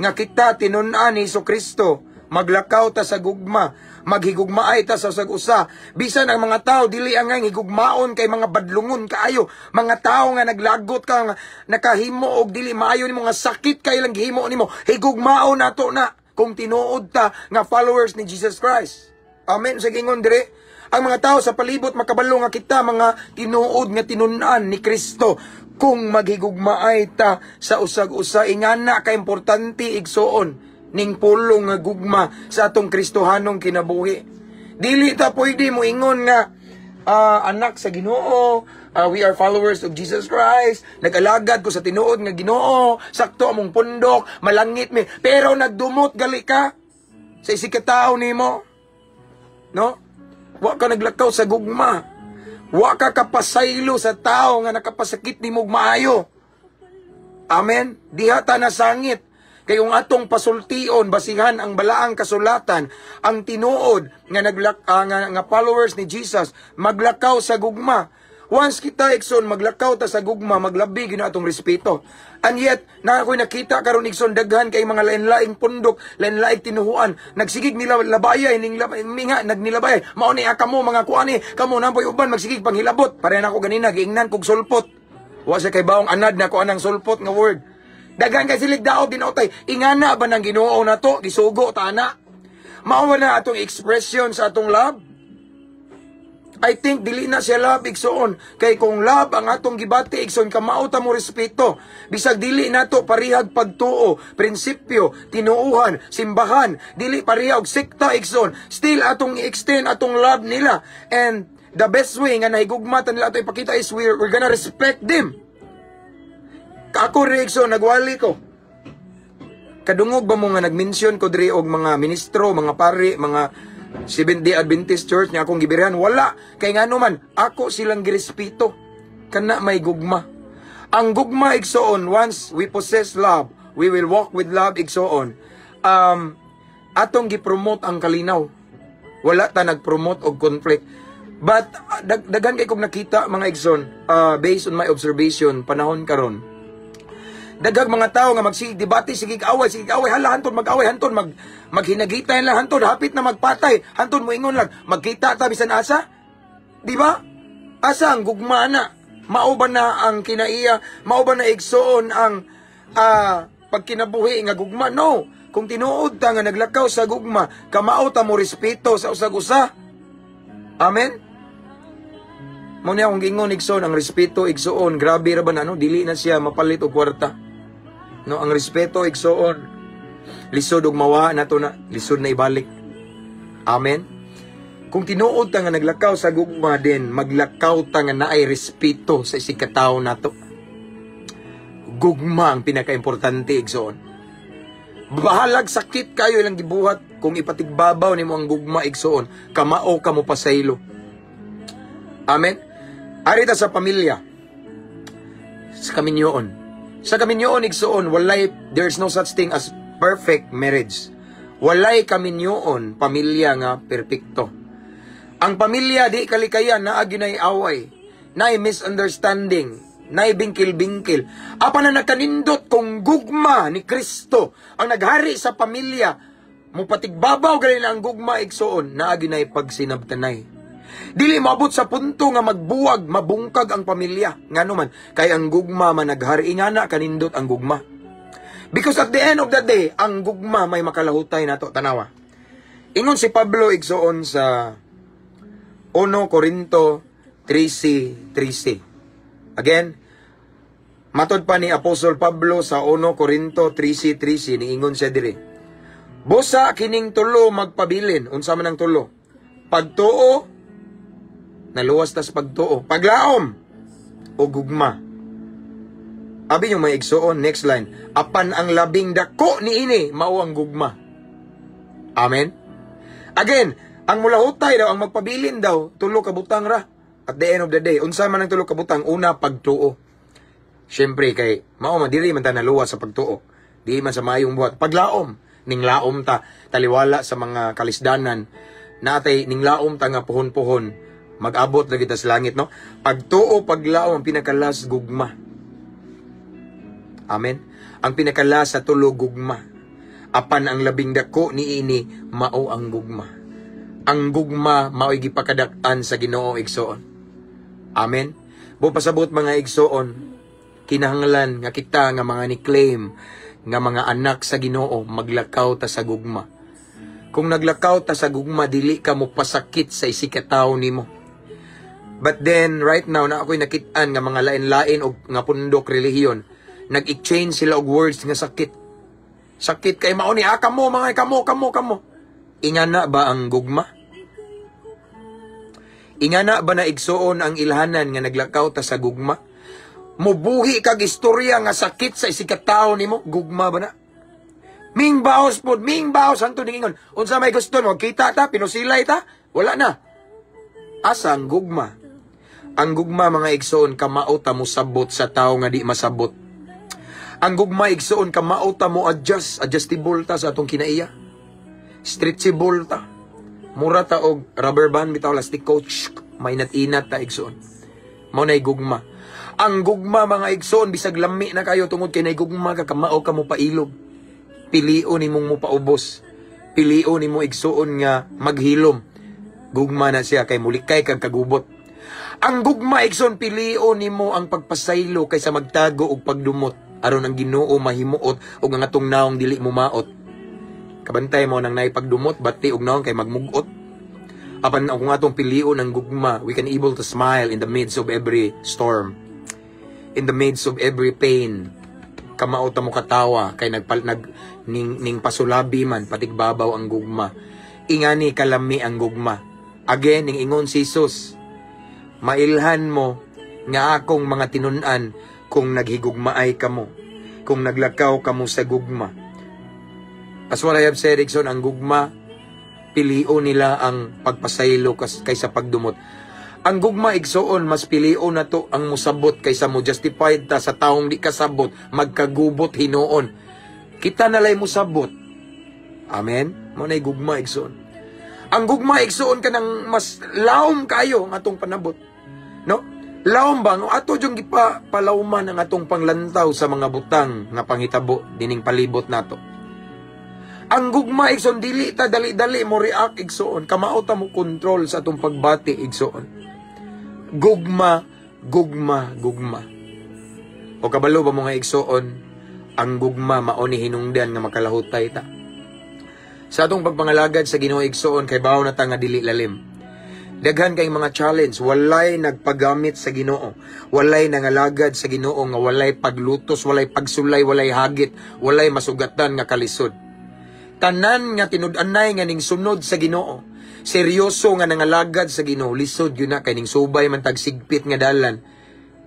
nga kita tinun-an ni Jesucristo, maglakaw ta sa gugma, maghigugmaay ta sa usag-usa. Bisan ang mga tao dili ang higugmaon kay mga badlungon kaayo, mga tao nga naglagot ka nga nakahimo og dili maayo nimo nga sakit kay lang gihimo nimo, higugmaon nato na kung tinuod ta nga followers ni Jesus Christ. Amen. Sa gingon dire, ang mga tao sa palibot makabalo nga kita mga tinuod nga tinun-an ni Kristo. Kung maghigugmaay ta sa usag-usa, ingana ka importante igsuon ning pulong nga gugma sa atong Kristohanong kinabuhi. Dili ta pwede mo ingon nga anak sa Ginoo, we are followers of Jesus Christ, nag-alagad ko sa tinuod nga Ginoo, sakto among pundok, malangit mi, pero nagdumot gali ka sa isikatao nimo, no? Wa ka naglakaw sa gugma, wa ka kapasaylo sa tao nga nakapasakit nimo maayo. Amen. Diha ta nasangit. Kay kung atong pasultion basihan ang balaang kasulatan, ang tinuod nga followers ni Jesus maglakaw sa gugma. Once kita ikson maglakaw ta sa gugma, maglabi gyud atong respeto. And yet na ako'y nakita karon ikson daghan kay mga lain-laing pundok, lain-laing tinuhuan, nagsigig nila labayay ning minga nagnilabay. Mao ni kamo mga kuani, kamo nampoy uban magsigig panghilabot. Pare nako ganina giingnan kog sulpot. Wa sa kay baong anad na ko anang sulpot nga word. Dagan kay silig daog ginautay, ingana ba nang Ginoo na to, gisugo ta na. Mao na atong expression sa atong love. I think dili na siya love igsoon, kay kung love ang atong gibati igsoon kamao ta mo respeto. Bisag dili nato parihag pagtuo, prinsipyo, tinuuhan, simbahan, dili parihag sekta igsoon, still atong i-extend atong love nila. And the best way nga nahigugmatan nila ato ipakita is we're gonna respect them. Ako reaksyon, nagwali ko. Kadungog ba mo nga nag-mention ko diri og mga ministro, mga pari, mga Seventh-day Adventist Church nga akong gibirihan? Wala. Kay nga naman, ako silang girespeto. Kana may gugma. Ang gugma igsoon, once we possess love, we will walk with love igsoon. Atong gipromote ang kalinaw. Wala ta nagpromote og conflict. But daghan kay kog nakita mga igsoon, based on my observation panahon karon. Daghang mga tao nga magsigig debate, sigig away, hala hantod mag-away, hantod maghinagitay lang, hantod hapit na magpatay, hantod moingon lang, magkita ta bisan asa? Di ba? Asa ang gugma na? Mao ba na ang kinaiya? Mao ba na igsoon ang pagkinabuhi nga gugma? No. Kung tinuod ta nga naglakaw sa gugma, kamao ta mo respeto sa usag-usa. Amen. Mao niya akong gingon igsoon, ang respeto igsoon, grabe ra ba na, no? Dili na siya mapalit og kwarta. No, ang respeto igsoon, lisod og mawa nato na, lisod na ibalik. Amen. Kung tinuod ta nga naglakaw sa gugma din, maglakaw ta nga naay respeto sa isikatawo nato. Gugma ang pinakaimportante igsoon. Bahalag sakit kayo ilang gibuhat kung ipatigbabaw nimo ang gugma igsoon, kamao ka mo pasaylo. Amen. Arita sa pamilya, sa kaminyoon. Sa kaminyoon igsoon, there's no such thing as perfect marriage. Walay kaminyoon, pamilya nga perpekto. Ang pamilya di kalikayan naa ginay away, naay misunderstanding, naay bingkil-bingkil. Apa na nagkanindot kung gugma ni Kristo ang naghari sa pamilya, mupatigbabaw gali na ang gugma igsoon, naa ginay pagsinabtanay. Dili maabot sa punto nga magbuwag, mabungkag ang pamilya. Nganuman, kay ang gugma man naghari, ingana kanindot ang gugma. Because at the end of the day, ang gugma may makalahutay nato tanawa. Ingon si Pablo igsoon sa 1 Corinto 13:13. Again, matod pa ni Apostol Pablo sa 1 Corinto 13:13, niingon siya diri. Busa kining tulo magpabilin, unsa man ang tulo? Pagtuo, naluwas tas pagtuo. Paglaom o gugma. Abi yung may igsoon, next line. Apan ang labing dako niini mao ang gugma. Amen. Again, ang mulahutay daw, ang magpabilin daw, tulo ka butang ra. At the end of the day, unsa man ang tulo ka butang? Una, pagtuo. Siyempre kay mao man dili man ta naluwas sa pagtuo. Di man sa mayong buhat. Paglaom, ning laom ta taliwala sa mga kalisdanan. Natay ning laom ta nga puhon-puhon. Mag-abot lagi ta sa langit, no? Pagtuo, paglaom, ang pinakalas gugma. Amen. Ang pinakalas sa tulo gugma. Apan ang labing dako niini mao ang gugma. Ang gugma mao'y gipakadak-an sa Ginoo igsoon. Amen. Pasabot mga igsoon, kinahanglan nga kita nga mga ni-claim nga mga anak sa Ginoo maglakaw ta sa gugma. Kung naglakaw ta sa gugma, dili ka mo pasakit sa isikataw nimo. But then right now na ako'y nakit-an nga mga lain-lain og nga pundok relihiyon, nag-exchange sila og words nga sakit. Sakit kay mao ni kamo mga kamo. Ingana ba ang gugma? Ingana ba na igsoon ang ilhanan nga naglakaw ta sa gugma? Mubuhi kag istorya nga sakit sa isikataw nimo, gugma ba na? Ming baos hanto ningon. Unsa may gusto mo? Kita ta, pinusilay ta? Wala na. Asa ang gugma? Ang gugma mga igsoon kamao ta mo sabot sa tao nga di masabot. Ang gugma igsoon kamao ta mo adjustable ta sa atong kinaiya. Stretchable ta. Mura ta og rubber band bitaw plastic coach, mainat-inat ta igsoon. Mao nay gugma. Ang gugma mga igsoon bisag lami na kayo tungod kay nay gugma ka kamao ka mo pailog. Pilion nimong mo paubos. Pilion nimo igsoon nga maghilom. Gugma na siya kay mulikay kag kagubot. Ang gugma igsoon pilion nimo ang pagpasaylo kaysa magtago og pagdumot aron ang Ginoo mahimuot og ang atong naong dili mo maot. Kabantay mo nang naipagdumot bati og naong kay magmugot. Apan kung atong pilion ang gugma, we can able to smile in the midst of every storm. In the midst of every pain. Kamao ta mo katawa kay ning pasulabi man patigbabaw ang gugma. Ingani kalami ang gugma. Again ning ingon si Jesus, mailhan mo nga akong mga tinun-an kung naghigugmaay kamo, kung naglakaw kamo sa gugma. As what I have said, Rickson, ang gugma, pilio nila ang pagpasaylo kaysa pagdumot. Ang gugma, igsoon, mas pilio na to ang musabot kaysa mo justified ta sa taong di kasabot, magkagubot hinoon. Kita nalay musabot. Amen? Mo na gugma, igsoon. Ang gugma, igsoon ka ng mas laom kayo ng atong panabot. No? Laom ba? Ato yung palauman ang atong panglantaw sa mga butang nga panghitabo dining palibot nato. Ang gugma, igsoon, dili ta dali-dali mo react, igsoon. Kamao ta mo control sa atong pagbati, igsoon. Gugma. O kabalo ba mo nga igsoon, ang gugma maoni hinungdan nga makalahutay ta. Sa atong pagpangalagad sa Ginoo igsoon, kay bawo na ta nga dili lalim. Daghan kay mga challenge, walay nagpagamit sa Ginoo, walay nangalagad sa Ginoo nga walay paglutos, walay pagsulay, walay hagit, walay masugatan nga kalisod. Tanan nga tinud-anay nga ning sunod sa Ginoo, seryoso nga nangalagad sa Ginoo, lisod yun na kay ning subay man tagsigpit nga dalan,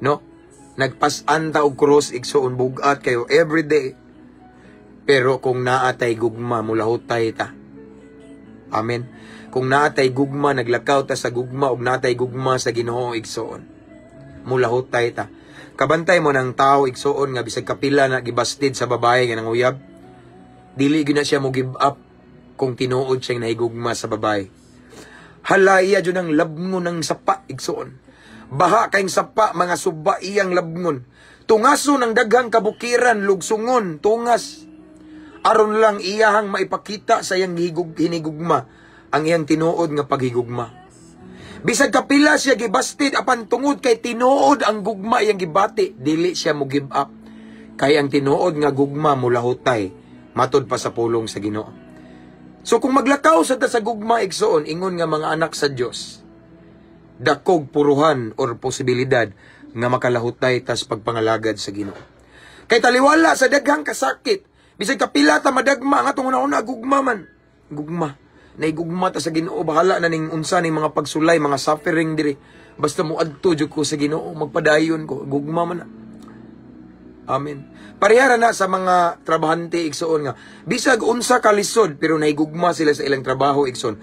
no? Nagpasan ta og cross igsoon bugat kayo everyday. Pero kung naatay gugma, mulahutay ta. Amen. Kung naatay gugma, naglakaw ta sa gugma, og naatay gugma sa Ginoo igsoon, mulahutay ta. Kabantay mo ng tao igsoon nga bisag kapila na gibastid sa babae nga nanguyab, dili gyud na siya mo give up kung tinuod siyang nahigugma sa babae. Halaya dyan ang labngon ng sapa, igsoon. Baha kayong sapa, mga suba iyang labngon. Tungaso ng daghang kabukiran, lugsungon, tungas. Aron lang iyahang maipakita sa iyang hinigugma, ang iyang tinuod nga paghigugma. Bisag kapila siya gibastid, apan tungod kay tinuod ang gugma iyang gibati, dili siya mo give up. Kay ang tinuod nga gugma mula hutay, matod pa sa pulong sa Ginoo. So kung maglakaw sa ta sa gugma, igsoon, ingon nga mga anak sa Dios, dakog puruhan or posibilidad nga makalahutay tas pagpangalagad sa Ginoo. Kay taliwala sa daghang kasakit, bisag kapila ta madagma nga tong una gugma man. Gugma. Naigugma ta sa Ginoo, bahala na ning unsa ning mga pagsulay, mga suffering diri. Basta mo adto jud ko sa Ginoo, magpadayon ko, gugma man na. Amen. Parehara na sa mga trabahante, igsoon nga. Bisag unsa kalisod, pero naigugma sila sa ilang trabaho, igsoon.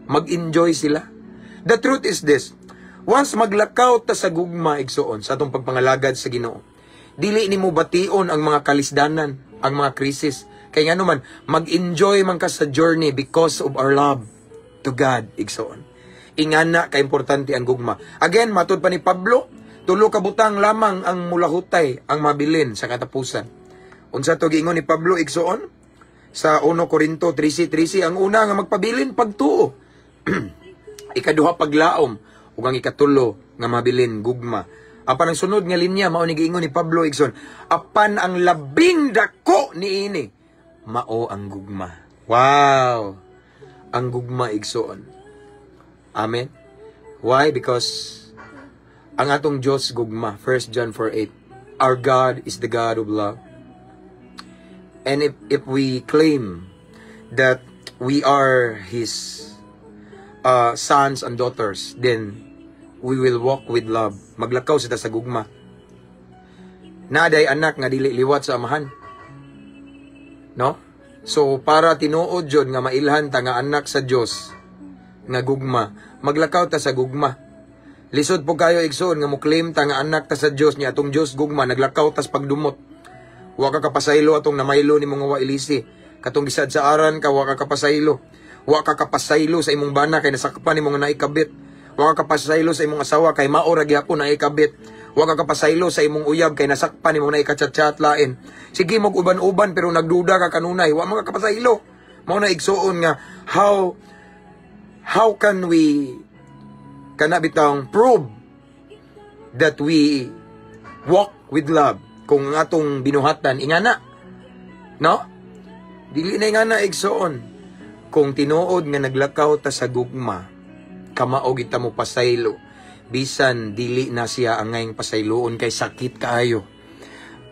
Mag-enjoy sila. The truth is this. Once maglakaw ta sa gugma, igsoon, sa atong pagpangalagad sa Ginoo, dili nimo bation ang mga kalisdanan, ang mga krisis. Kaya nga naman, mag-enjoy man ka sa journey because of our love to God, igsoon. Ingana ka-importante ang gugma. Again, matod pa ni Pablo, tulo ka butang lamang ang mulahutay, ang mabilin sa katapusan. Unsa to giingon ni Pablo, igsoon? Sa 1 Corinto 13:13, ang una nga magpabilin, pagtuo. Ikaduha, paglaom. Ug ang ikatulo nga mabilin, gugma. Apan ang sunod nga linya, mao ni giingon ni Pablo, igsoon, apan ang labing dako niini, mao ang gugma. Wow! Ang gugma, igsoon. Amen? Why? Because ang atong Diyos gugma, 1 John 4:8. Our God is the God of love. And if we claim that we are His sons and daughters, then we will walk with love. Maglakaw sita sa gugma. Naday anak nga dili liwat sa amahan. No? So, para tinuod yun nga mailhan ta nga anak sa Diyos nga gugma, maglakaw ta sa gugma. Lisod po kayo, igsoon, nga muklaim ta nga anak ta sa Diyos niya, atong Diyos gugma, naglakaw tas pagdumot. Wa ka kapasaylo atong namaylo ni mga wailisi. Katong gisad sa aran ka, wa ka kapasaylo. Wa ka kapasaylo sa imong bana, kay nasakpan ni mga naikabit. Wa ka kapasaylo sa imong asawa, kay maora gyapon naikabit. Wa ka kapasaylo sa imong uyab, kay nasakpan ni mga naikachat-chat lain. Sige, mag-uban-uban, pero nagduda ka kanunay. Wa mga kapasaylo. Mao na igsoon nga, how can we kana bitang prove that we walk with love kung ang atong binuhatan ingana, no? Dili na ingana, igsoon. Kung tinuod nga naglakaw ta sa gugma, kamao kita mo pasaylo, bisan dili na siya ang ngayong pasayloon kay sakit kaayo.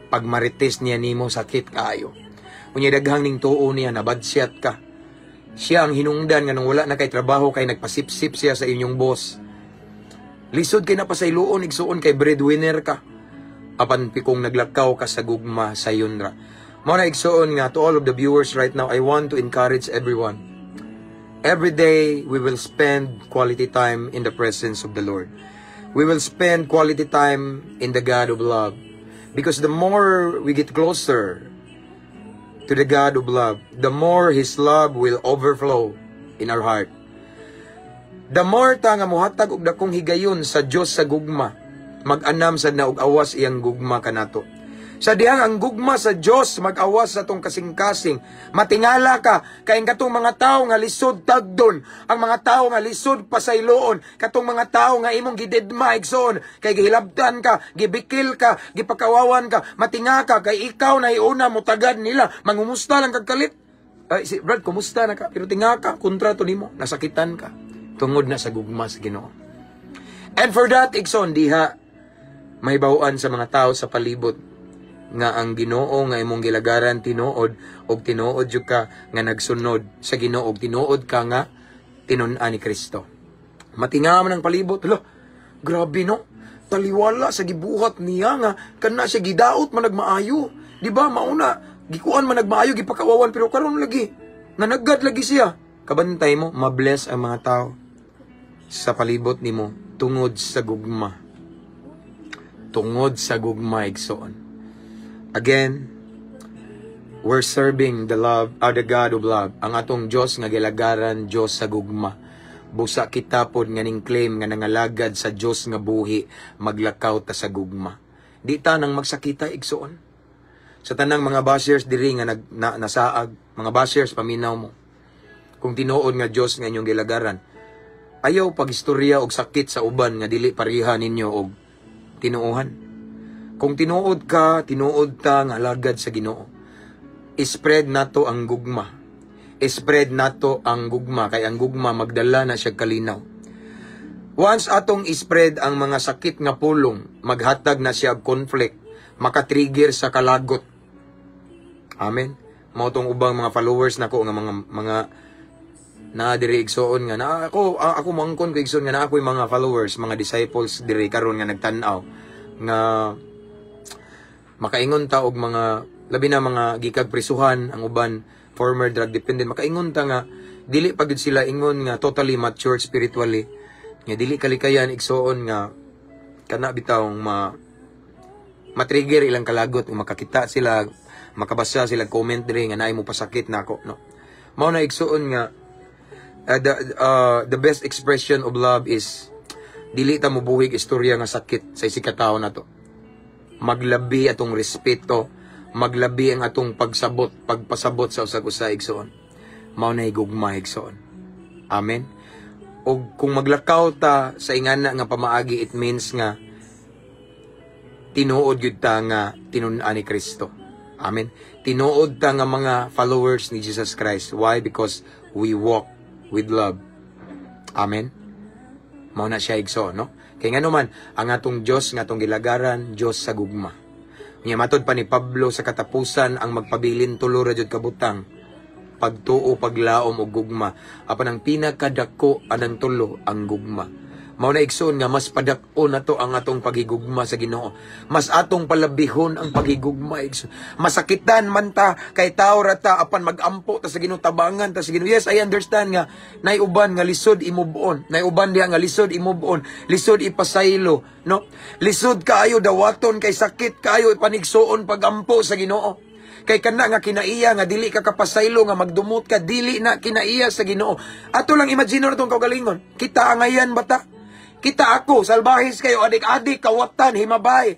Pag marites niya nimo, sakit kaayo. Unya daghang ning tuo niya, nabadsyat ka. Siya ang hinungdan nga nung wala na kay trabaho, kay nagpasipsip siya sa inyong boss. Lisod kay napasayloon, igsuon kay breadwinner ka. Apan pikong naglakaw ka sa gugma sa yunra. Mao na igsuon nga, to all of the viewers right now, I want to encourage everyone. Every day, we will spend quality time in the presence of the Lord. We will spend quality time in the God of love. Because the more we get closer to the God of love, the more His love will overflow in our heart. The more ta nga muhatag og dakong higayon sa Dios sa gugma, mag-anam sad na og awas iyang gugma kanato. Sa dihang ang gugma sa Dios mag-awas sa tong kasing-kasing, matingala ka kay katong mga tawo nga lisod tagdon, ang mga tawo nga lisod pasayloon, katong mga tawo nga imong gidedma igsoon, kay gihilabtan ka, gibikil ka, gipakawawan ka, matinga ka kay ikaw na iuna mo tagad nila, mangumusta lang kag kalit. Ay, si Brad, kumusta na ka? Pero tinga ka, kontrato nimo, nasakitan ka. Tungod na sa gugma sa Ginoo. And for that, igsoon, diha, may bawaan sa mga tao sa palibot, nga ang Ginoo nga imong gilagaran tinuod, og tinuod jud ka nga nagsunod sa Ginoo, og tinuod ka nga tinun-an ni Kristo. Matinga man ang palibot, hala, grabe no, taliwala sa gibuhat niya nga, kana siya gidaot man nagmaayo. Di ba, mauna, gikuan man nagmaayo, gipakawawan, pero karon lagi, nga naggad lagi siya. Kabantay mo, mabless ang mga tao sa palibot nimo tungod sa gugma. Tungod sa gugma, igsoon. Again, we're serving the God of love. Ang atong Diyos nga gilagaran, Diyos sa gugma. busa kita pod nga ning claim nga nangalagad sa Dios nga buhi, maglakaw ta sa gugma. Di ta nang magsakita igsoon. Sa tanang mga bashers diri nga nasaag, mga bashers paminaw mo. Kung tinuod nga Dios nga inyong gilagaran, ayaw pagistorya og sakit sa uban nga dili pareha ninyo og tinuohan. Kung tinuod ka, tinuod ta nga alagad sa Ginoo. Spread nato ang gugma. Spread nato ang gugma kay ang gugma magdala na siya kalinaw. Once atong spread ang mga sakit nga pulong, maghatag na siya og conflict, makatrigger sa kalagot. Amen. Mao tong ubang mga followers nako nga mga na diri igsoon nga na ako mangkon ko igsoon nga na ako'y mga followers, mga disciples diri karon nga nagtan-aw nga makaingon ta og mga labi na mga gikag prisuhan ang uban former drug dependent, makaingon ta nga dili pa gid sila ingon nga totally mature spiritually, nga dili kalikayan igsoon nga kana bitawng matrigger ilang kalagot ug makakita sila, makabasa sila comment diri nga naay mo pasakit nako, no. Mao na igsoon nga the best expression of love is dili ta mobuhig istorya nga sakit sa isikatawo nato. Maglabi atong respeto, maglabi ang atong pagpasabot sa usag-usa igsoon. Mao na higugma igsoon. Amen. Og kung maglakaw ta sa ingana nga pamaagi, it means nga tinuod gyud ta nga tinun-an ni Kristo. Amen. Tinuod ta nga mga followers ni Jesus Christ. Why? Because we walk with love. Amen. Mao na siya igsoon, no? Kay ngano man ang atong Dios nga atong gilagaran, Dios sa gugma. Nya matod pa ni Pablo sa katapusan ang magpabilin tulo ra jud kabutang, pagtuo, paglaom og gugma. Apan ang pinakadako anang tulo ang gugma. Mao na igsoon nga mas padak-o na to ang atong pagigugma sa Ginoo. Mas atong palabihon ang pagigugma igsoon. Masakitan man ta kay tao ra ta apan magampo ta sa Ginoo, tabangan ta sa Ginoo. Yes, I understand nga nay uban nga lisod i-move on. Nay uban diha nga lisod i-move on. Lisod ipasaylo, no? Lisod kaayo dawaton kay sakit kaayo ipanigsuon pagampo sa Ginoo. Kay kana nga kinaiya nga dili ka kapasaylo nga magdumot ka, dili na kinaiya sa Ginoo. Ato lang imagine natong kaugalingon. Kita angayan bata. Kita ako, salbahis kayo, adik-adik, kawatan, himabay.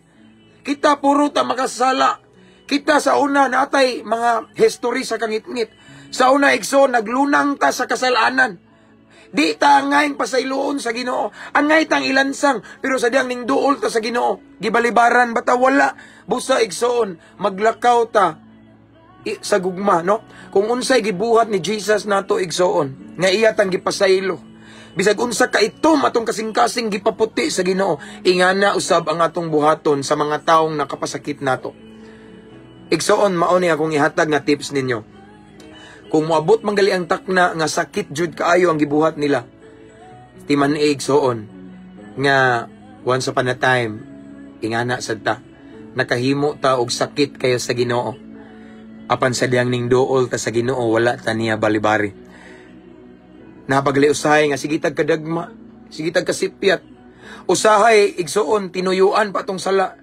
Kita puro ta makasala. Kita sa una natay mga history sa kangit-ngit. Sa una igso, naglunang ta sa kasalanan. Di ta angay pasayloon sa Ginoo. Angay tang ilansang, pero sadyang ning duol ta sa Ginoo. Gibalibaran bata wala. Busa igsoon, maglakaw ta sa gugma, no? Kung unsay gibuhat ni Jesus nato igsoon, nga iya tang gipasaylo. Bisag unsa ka ito matong kasing-kasing gipaputi sa Ginoo, ingana usab ang atong buhaton sa mga taong nakapasakit nato. Igsoon mao ni akong ihatag nga tips ninyo. Kung moabot manggali ang takna nga sakit jud kaayo ang gibuhat nila, timan igsoon nga once upon a time ingana sad ta nakahimo ta og sakit kayo sa Ginoo. Apan sa diyang ning duol ta sa Ginoo wala ta niya balibari. Napagli usahay nga sigitag kadagma, sigitag kasipyat. Usahay igsoon tinuyuan pa tong sala.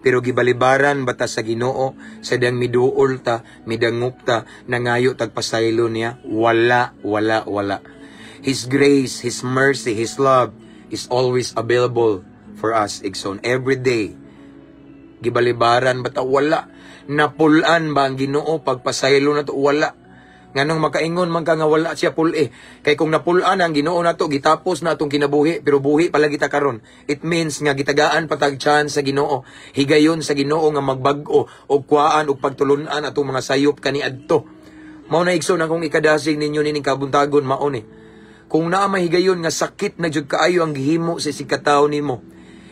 Pero gibalibaran bata sa Ginoo sa diyang miduol ta, midangup ta, nangayo tagpasaylo niya. Wala. His grace, His mercy, His love is always available for us igsoon every day. Gibalibaran bata wala. Napulan ba ang Ginoo pagpasaylo na to? Wala. Nganong makaingon man ka nga wala siya pul-e. Kay kung napulaan ang Ginoo nato, gitapos na atong kinabuhi, pero buhi pala kita karon. It means nga gitagaan patag chance sa Ginoo. Higayon sa Ginoo nga magbag-o og kuhaan og pagtulunan atong mga sayop kaniadto. Mao na igsoon akong ikadasig ninyo nining kabuntagon mao ni. Kung naa mahigayon nga sakit na jud kaayo ang gihimo sa sikataw nimo,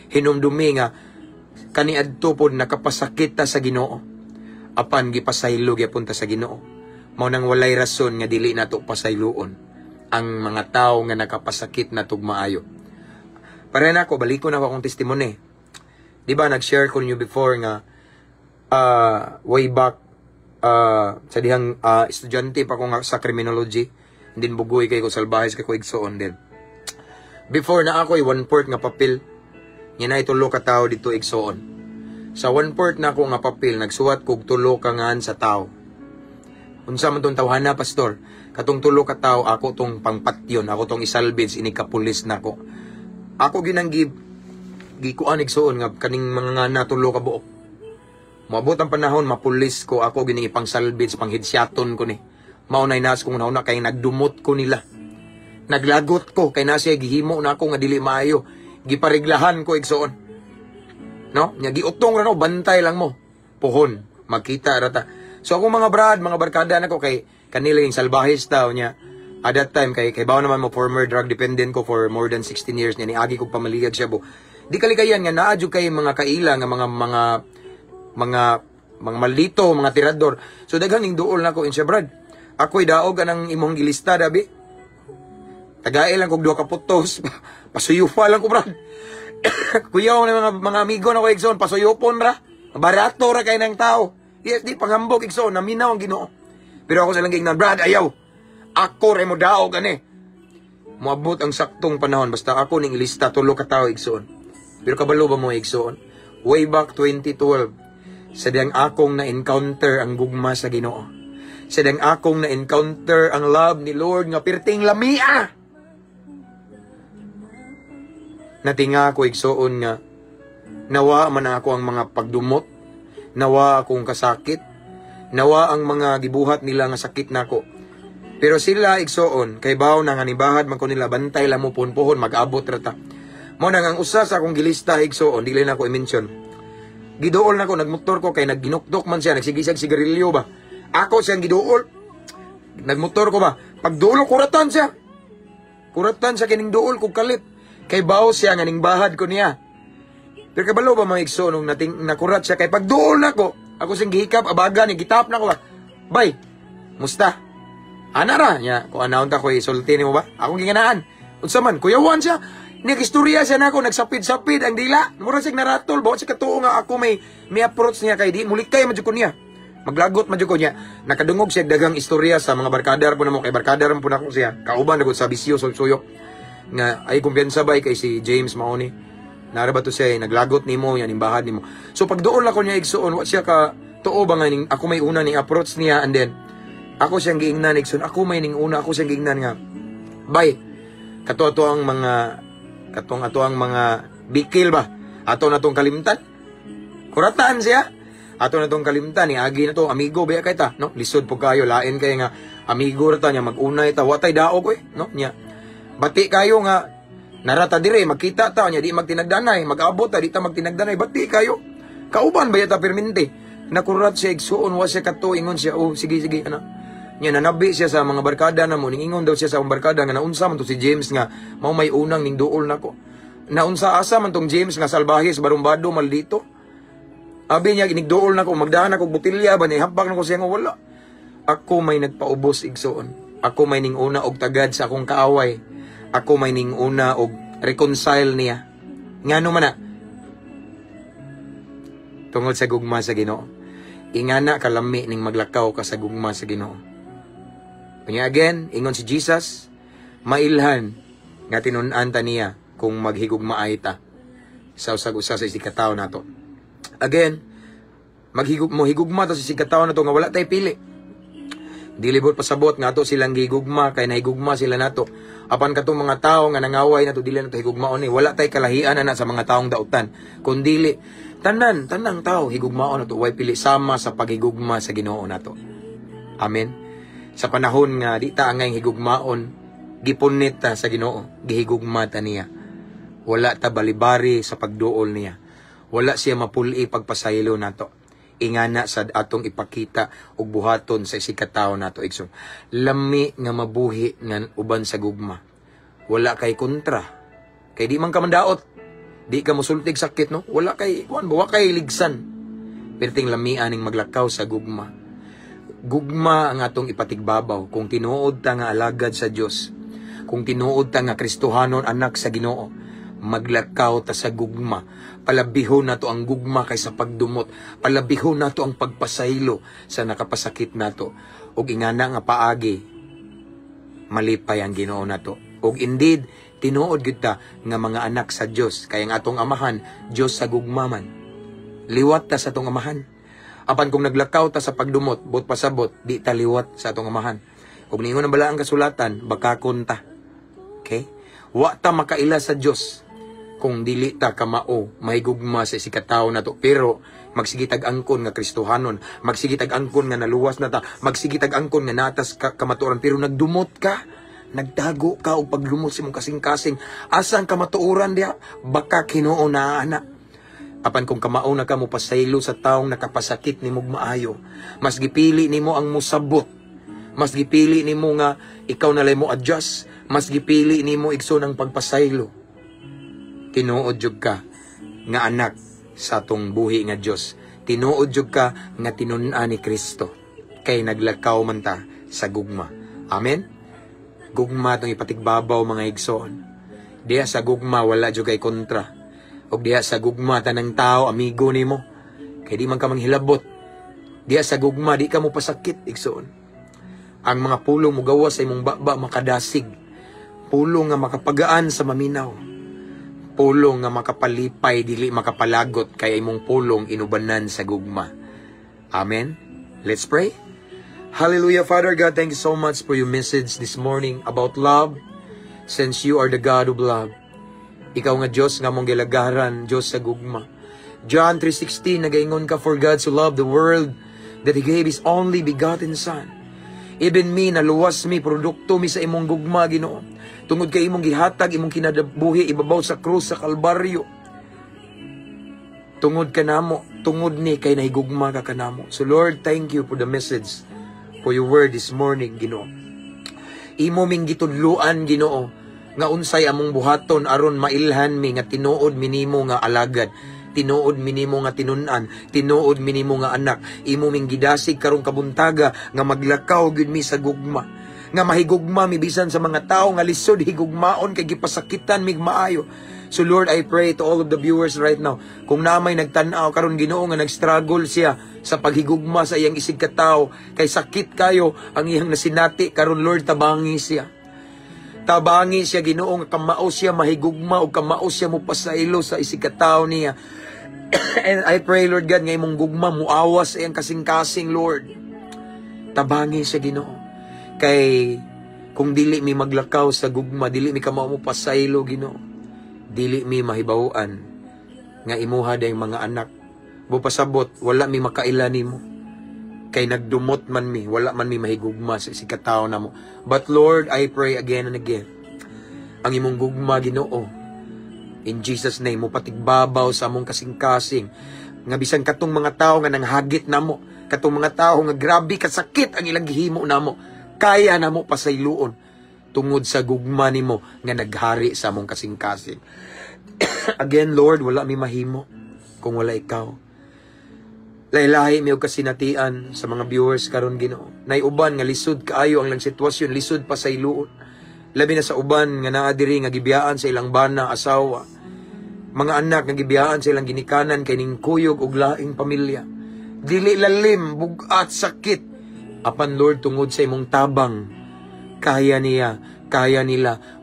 hinumdumi nga kaniadto pod nakapasakit ta sa Ginoo. Apan gipasaylo gyapon ta sa Ginoo. Mao nang walay rason nga dili nato pasayloon ang mga tawo nga nakapasakit na tugmaayo. Para na ako baliko na akong testimony. Di ba nag-share ko niyo before nga way back sa dihang estudyante pa ko nga sa criminology, din bugoy kay ko salbahis kay ko igsoon din. Before na ako 1/4 nga papel. Nya na tulo ka tawo dito igsoon. Sa 1/4 na ako nga papel nagsuwat kog tulo ka ngan sa tawo. Unsa man tong tawhana, pastor? Katong tulo ka tawo, ako tong pangpatyon, ako tong isalvage, ini kapulis nako. Ako ginang gikuan igsuon nga kaning mga natulo ka buok. Moabot ang panahon mapulis ko, ako gining ipang salvage, panghidsyaton ko ni. Maunay nas kung nauna kay nagdumot ko nila. Naglagot ko kay nasiya gihimo na ako nga dili maayo. Gipariglahan ko igsuon. No? Nya giutong ra no, bantay lang mo. Puhon, makita rata. So ako mga brad, mga barkada nako kay kanila yung salbahis tao niya. At that time kay bawo naman mo former drug dependent ko for more than 16 years niya, niagi ko pamaligad siya bo. Di kalikayan nga naadyo kay mga kaila nga mga malito, mga tirador. So daghan ning duol nako in siya brad. Ako'y daog anang imong gilista dabi. Tagay lang kog duha ka putos. Pasuyupa lang ko brad. Kuyaw na mga amigo na ko igsoon, pasuyupon ra. Barato ra kay nang tao. Yes, di pangambok igsoon, naminaw ang Ginoo. Pero ako sa lang gingnan, brad, ayaw. Ako rin mo daog ani. Moabot ang saktong panahon basta ako ning ilista tulo ka tawo igsoon. Pero kabalo ba mo igsoon? Way back 2012, sadyang akong na-encounter ang gugma sa Ginoo. Sadyang akong na-encounter ang love ni Lord nga pirting lamia. Natinga ako igsoon nga nawa man ako ang mga pagdumot, nawa akong kasakit, nawa ang mga gibuhat nila nga sakit nako. Pero sila igsoon kay baw nang anibahad man ko nila bantay la mo punpuhon mag-abot rata. Mo nang ang usa sa akong gilista igsoon dili na ko i-mention. Giduol na ko nagmotor ko kay nagginukdok man siya nagsigisag sigarilyo ba. Ako siyang giduol. Nagmotor ko ba pagduol kuratan siya. Kuratan sa kining duol kog kalit. Kay bawo siya nga ning bahad ko niya. Pero kabalo ba mga igsoon nung nakurat siya kay pagduol na ko. Ako siyang gihikap abaga ni gitap na ko ba. Bay. Musta? Anara nya ko anaon ta ko isulti nimo ba? Akong ginganaan. Unsa man kuyawan siya. Nagistorya siya nako nagsapid-sapid ang dila. Mura sig naratol bawo siya katuo nga ako may approach niya kay di mulikay man jud ko niya. Maglagot man jud ko niya. Nakadungog siya dagang istorya sa mga barkadar po namo kay barkadar po nako siya. Kauban na gud sa bisyo suyok nga ay kumpiyansa ba kay si James Maoni. Nara ba to siya naglagot nimo yan imbahad nimo. So pag doon ako niya igsuon wa siya ka tuo ba nga ning ako may una ning approach niya and then ako siyang giingnan igsoon ako may ning una ako siyang giingnan nga bay kato ang mga bikil ba ato na tong kalimtan kuratan siya ato na tong kalimtan ni agi na to amigo ba kay ta no lisod po kayo lain kay nga amigo ra ta nya mag-unay ta watay daog no nya bati kayo nga narata dire magkita ta nya di magtinagdanay mag-abot ta di ta magtinagdanay bati kayo kauban ba yata permente nakurat siya igsuon wa siya kato ingon siya oh sige ana nya nanabi siya sa mga barkada na mo ning ingon daw siya sa barkada nga naunsa man to si James nga mao may unang ning duol nako naunsa asa man tong James nga salbahis barumbado maldito abi niya ginigduol nako magdaan ako botilya ba ni hampak nako siya nga wala ako may nagpaubos igsuon ako may ning una og tagad sa akong kaaway ako may ning una og reconcile niya ngano man na tungod sa gugma sa Ginoo ingana kalami ning maglakaw ka sa gugma sa Ginoo. Kanya again, ingon si Jesus, mailhan nga tinun-an ta niya kung maghigugma ay ta sa usag-usa sa isikataw nato. Again, higugma ta sa isikataw nato nga wala tay pili. Dilibot pasabot nga ato silang gigugma kay nahigugma sila nato. Apan katong mga tawo nga nangaway nato dili nato higugmaon ni wala tay kalahian na sa mga taong dautan. Kun dili tanang tawo higugmaon nato way pili sama sa paghigugma sa Ginoo nato. Amen. Sa panahon nga di ta angay higugmaon gipunit ta sa Ginoo gihigugma ta niya wala ta balibari sa pagduol niya wala siya mapuli pagpasaylo nato ingana sad atong ipakita og buhaton sa isikatawo nato igsoon lami nga mabuhi nga uban sa gugma wala kay kontra kay di man ka mandaot di ka mosultig sakit no wala kay ligsan perting lami aning maglakaw sa gugma. Gugma ang atong ipatigbabaw kung tinuod ta nga alagad sa Dios. Kung tinuod ta nga Kristohanon anak sa Ginoo, maglakaw ta sa gugma. Palabihon nato ang gugma kaysa pagdumot. Palabihon nato ang pagpasaylo sa nakapasakit nato. Og ingana nga paagi malipay ang Ginoo nato. Og indeed tinuod gyud ta nga mga anak sa Dios kay ang atong amahan Dios sa gugma man. Liwat ta sa atong amahan. Apan kung naglakaw ta sa pagdumot, but pasabot, di taliwat sa atong amahan. Kung ningon ang balaang kasulatan, bakakon ta. Okay? Wa ta makaila sa Dios kung dili ta kamao mahigugma sa isikataw na to. Pero magsigitag angkon nga Kristohanon, magsigitag angkon nga naluwas na ta, magsigitag angkon nga natas kamatuoran, pero nagdumot ka, nagtago ka o paglumot sa mong kasing-kasing, asang kamatuoran diya, baka Ginoo na ana. Apan kung kamao na ka mo pasaylo sa taong nakapasakit ni mong maayo, mas gipili nimo ang musabot, mas gipili nimo nga ikaw nalay mo adjust, mas gipili nimo igso ng pagpasaylo. Tinuod jud ka nga anak sa atong buhi nga Dios. Tinuod jud ka nga tinun-an ni Kristo. Kay naglakaw man ta sa gugma. Amen. Gugma itong ipatigbabaw mga igsoon. Diya sa gugma wala jud kay kontra. O diya sa gugma tanang tao amigo nimo. Kay di man ka manghilabot. Diya sa gugma di ka mo pasakit igsoon. Ang mga pulong mo gawa sa imong baba makadasig. Pulong nga makapagaan sa maminaw. Pulong nga makapalipay dili makapalagot kay imong pulong inubanan sa gugma. Amen. Let's pray. Hallelujah, Father God, thank you so much for your message this morning about love, since you are the God of love. Ikaw nga Diyos nga mong gilagaran, Diyos sa gugma. John 3:16, nagaingon ka, for God so loved the world that He gave His only begotten Son. Even me, naluwas mi, produkto mi sa imong gugma, Ginoo. Tungod kay imong gihatag, imong kinadabuhi, ibabaw sa krus sa Kalbaryo. Tungod ka namo, tungod ni kay nahigugma ka kanamo. So Lord, thank you for the message, for your word this morning, Ginoo. Imo ming gitudluan, Ginoo, nga unsay among buhaton aron mailhan mi nga tinuod minimo nga alagad, tinuod minimo nga tinun-an, tinuod minimo nga anak. Imo ming gidasig karong kabuntaga nga maglakaw gyud mi sa gugma, nga mahigugma mi bisan sa mga tawo nga lisod higugmaon kay gipasakitan mig maayo. So Lord, I pray to all of the viewers right now, kung namay nagtan-aw karon Ginoo nga nag-struggle siya sa paghigugma sa iyang isig katao, kay sakit kayo ang iyang nasinati karon, Lord, tabangi siya. Tabangi siya, Ginoo, nga kamao siya mahigugma o kamao siya mo pasaylo sa isig katao niya. And I pray, Lord God, nga imong gugma muawas sa iyang kasing-kasing, Lord. Tabangi siya, Ginoo. Kay kung dili mi maglakaw sa gugma, dili mi kamao mo pasaylo, Ginoo. Dili mi mahibawaan nga imuha dayang mga anak. Bupasabot, wala mi makaila nimo. Kay nagdumot man mi, wala man mi mahigugma sa sikataw na mo. But Lord, I pray again and again, ang imong gugma, Ginoo, in Jesus' name, mo patigbabaw sa among kasing-kasing, nga bisan katong mga tao nga nanghagit namo, katong mga tao nga grabe kasakit ang ilang gihimo namo, kaya namo pasayloon tungod sa gugma nimo nga naghari sa among kasing-kasing. Again, Lord, wala mi mahimo kung wala ikaw. Lahi-lahi mi og kasinatian sa mga viewers karon, Ginoo. Nay uban nga lisod kaayo ang lang sitwasyon, lisod pa sa iluon. Labi na sa uban nga naa diri nga gibiyaan sa ilang bana, asawa. Mga anak nga gibiyaan sa ilang ginikanan kay ning kuyog og laing pamilya. Dili lalim, bugat, sakit. Apan Lord, tungod sa imong tabang, kaya nila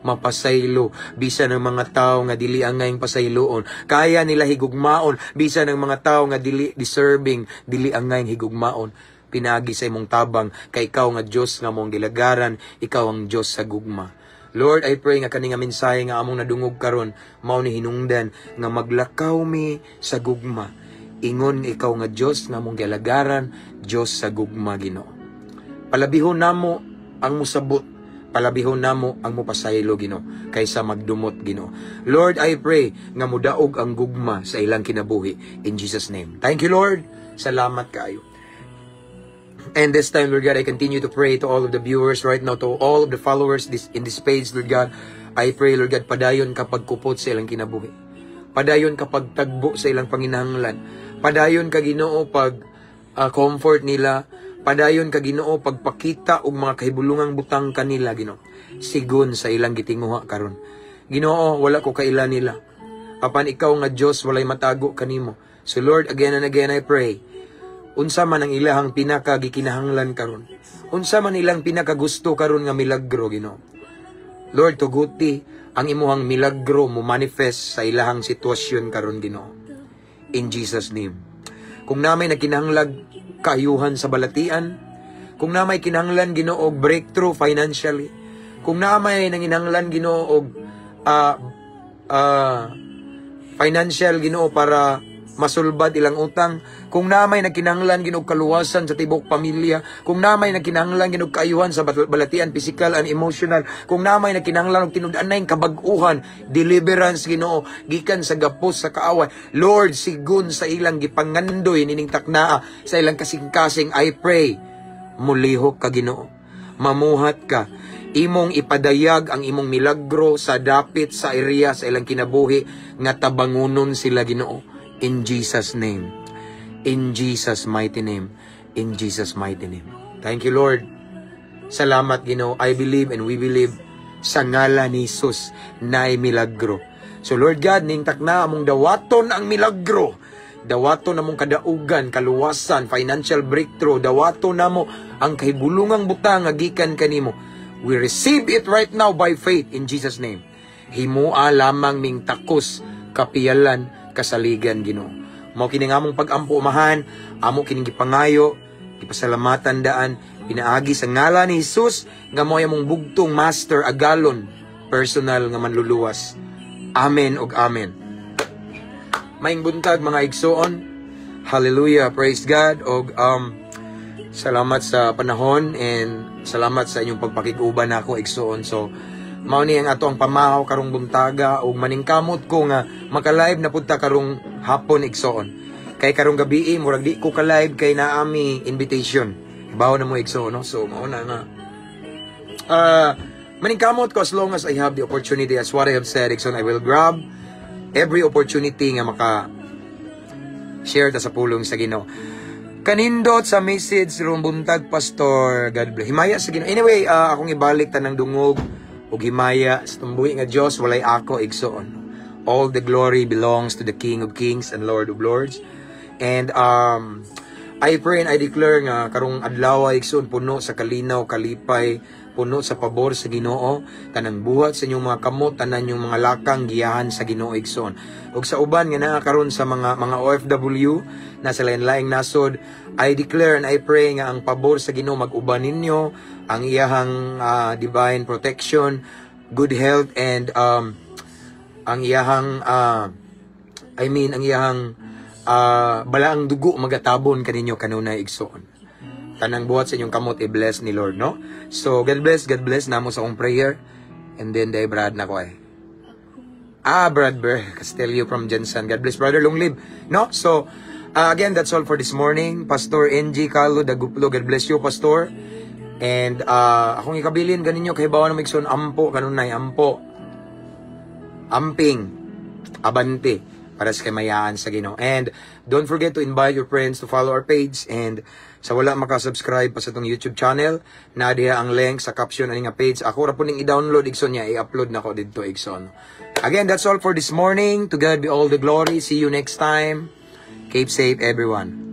mapasaylo bisan ng mga tao nga dili angay pasayloon. Kaya nila higugmaon bisan ng mga tao nga dili deserving, dili angay higugmaon. Pinagi sa imong tabang kay ikaw nga Dios nga mong gilagaran, ikaw ang Dios sa gugma. Lord, I pray nga kani nga mensahe nga among nadungog karon mao ni hinungdan nga maglakaw mi sa gugma. Ingon ikaw nga Dios nga mong gilagaran, Dios sa gugma, Ginoo. Palabihon namo ang musabot, palabihon namo ang mupasaylo, Ginoo, kaysa magdumot, Ginoo. Lord, I pray nga mudaog ang gugma sa ilang kinabuhi, in Jesus' name. Thank you, Lord. Salamat kayo. And this time, Lord God, I continue to pray to all of the viewers right now, to all of the followers in this page, Lord God. I pray, Lord God, padayon kapag kupot sa ilang kinabuhi. Padayon kapag tagbo sa ilang panginahanglan. Padayon ka, Ginoo, pag comfort nila. Padayon ka, Ginoo, pagpakita og mga kahibulungang butang kanila, Ginoo. Sigon sa ilang gitinguha karon. Ginoo, wala ko kaila nila. Apan ikaw nga Dios, walay matago kanimo. So Lord, again and again I pray, unsa man ang ilahang pinakagikinahanglan karon, unsa man ilang pinakagusto karon nga milagro, Ginoo. Lord, tuguti ang imuhang milagro mo manifest sa ilahang sitwasyon karon, Ginoo. In Jesus' name. Kung namay nagkinahanglag kaayuhan sa balatian, kung na may kinahanglan Ginoo og breakthrough financially, kung na may nanginahanglan Ginoo og financial Ginoo para masulbad ilang utang, kung na may nagkinahanglan Ginoo kaluwasan sa tibok pamilya, kung na may nagkinahanglan Ginoo kaayuhan sa balatian physical and emotional, kung na may nagkinahanglan og tinud-anay kabag-uhan, deliverance Ginoo gikan sa gapos sa kaaway, Lord, sigun sa ilang gipangandoy nining taknaa, sa ilang kasing-kasing, I pray mulihok ka Ginoo, mamuhat ka, imong ipadayag ang imong milagro sa dapit sa area sa ilang kinabuhi nga tabangunon sila Ginoo. In Jesus' name. In Jesus' mighty name. In Jesus' mighty name. Thank you, Lord. Salamat, Ginoo. I believe and we believe sa ngalan ni Jesus na milagro. So, Lord God, ning takna among dawaton ang milagro. Dawaton namong kadaugan, kaluwasan, financial breakthrough. Dawaton namo ang kahibulungang butang agikan kanimo. We receive it right now by faith in Jesus' name. Himua lamang ming takos, kapiyalan, kasaligan Ginoo. Mao kini nga among pag-ampo umahan, amo kining gipangayo, gipasalamatan daan, pinaagi sa ngalan ni Jesus nga mao among bugtong master agalon, personal nga manluluwas. Amen ug amen. Maayong buntag mga igsoon. Hallelujah, praise God og salamat sa panahon and salamat sa inyong pagpakiguban nako igsoon. So mao ni ang ato ang pamahaw karong buntaga ug maningkamot ko nga maka-live na punta karong hapon igsoon. Kay karong gabi murag di ko ka-live kay naami invitation. Bawo na mo igsoon no. So mao na nga. Maningkamot ko as long as I have the opportunity, as what I have said igsoon, I will grab every opportunity nga maka share ta sa pulong sa Ginoo. Kanindot sa message rong buntag pastor, God bless. Himaya sa Ginoo. Anyway, akong ibalik tanang dungog ug himaya sa tumbuhi nga Dios walay ako igsoon. All the glory belongs to the King of Kings and Lord of Lords. And I pray and I declare nga karong adlaw igsoon puno sa kalinaw, kalipay, puno sa pabor sa Ginoo, tanang buhat sa inyong mga kamot, tanan yung mga lakang giyahan sa Ginoo igsoon. Ug sa uban nga naa karon sa mga OFW na sa lain-laing nasod, I declare and I pray nga ang pabor sa Ginoo mag-uban ninyo, ang iyahang divine protection, good health, and ang iyahang ang iyahang balaang dugo magatabon kaninyo kanunay igsoon. Tanang buhat sa inyong kamot i-bless ni Lord, no? So, God bless namo sa akong prayer. And then, day Brad na ko Brad Castelio from Jensen. God bless, brother, long live, no? So, again, that's all for this morning. Pastor NG Carlo Daguplo, God bless you, Pastor. And akong ikabilin ganinyo kay bawa na migson ampo kanunay ampo. Amping abante para sa kamayaan sa Ginoo. And don't forget to invite your friends to follow our page, and sa wala maka-subscribe pa sa tong YouTube channel, na diha ang link sa caption ani nga page. Ako ra po ning i-download igsoon niya, i-upload nako didto igsoon. Again, that's all for this morning. To God be all the glory. See you next time. Keep safe everyone.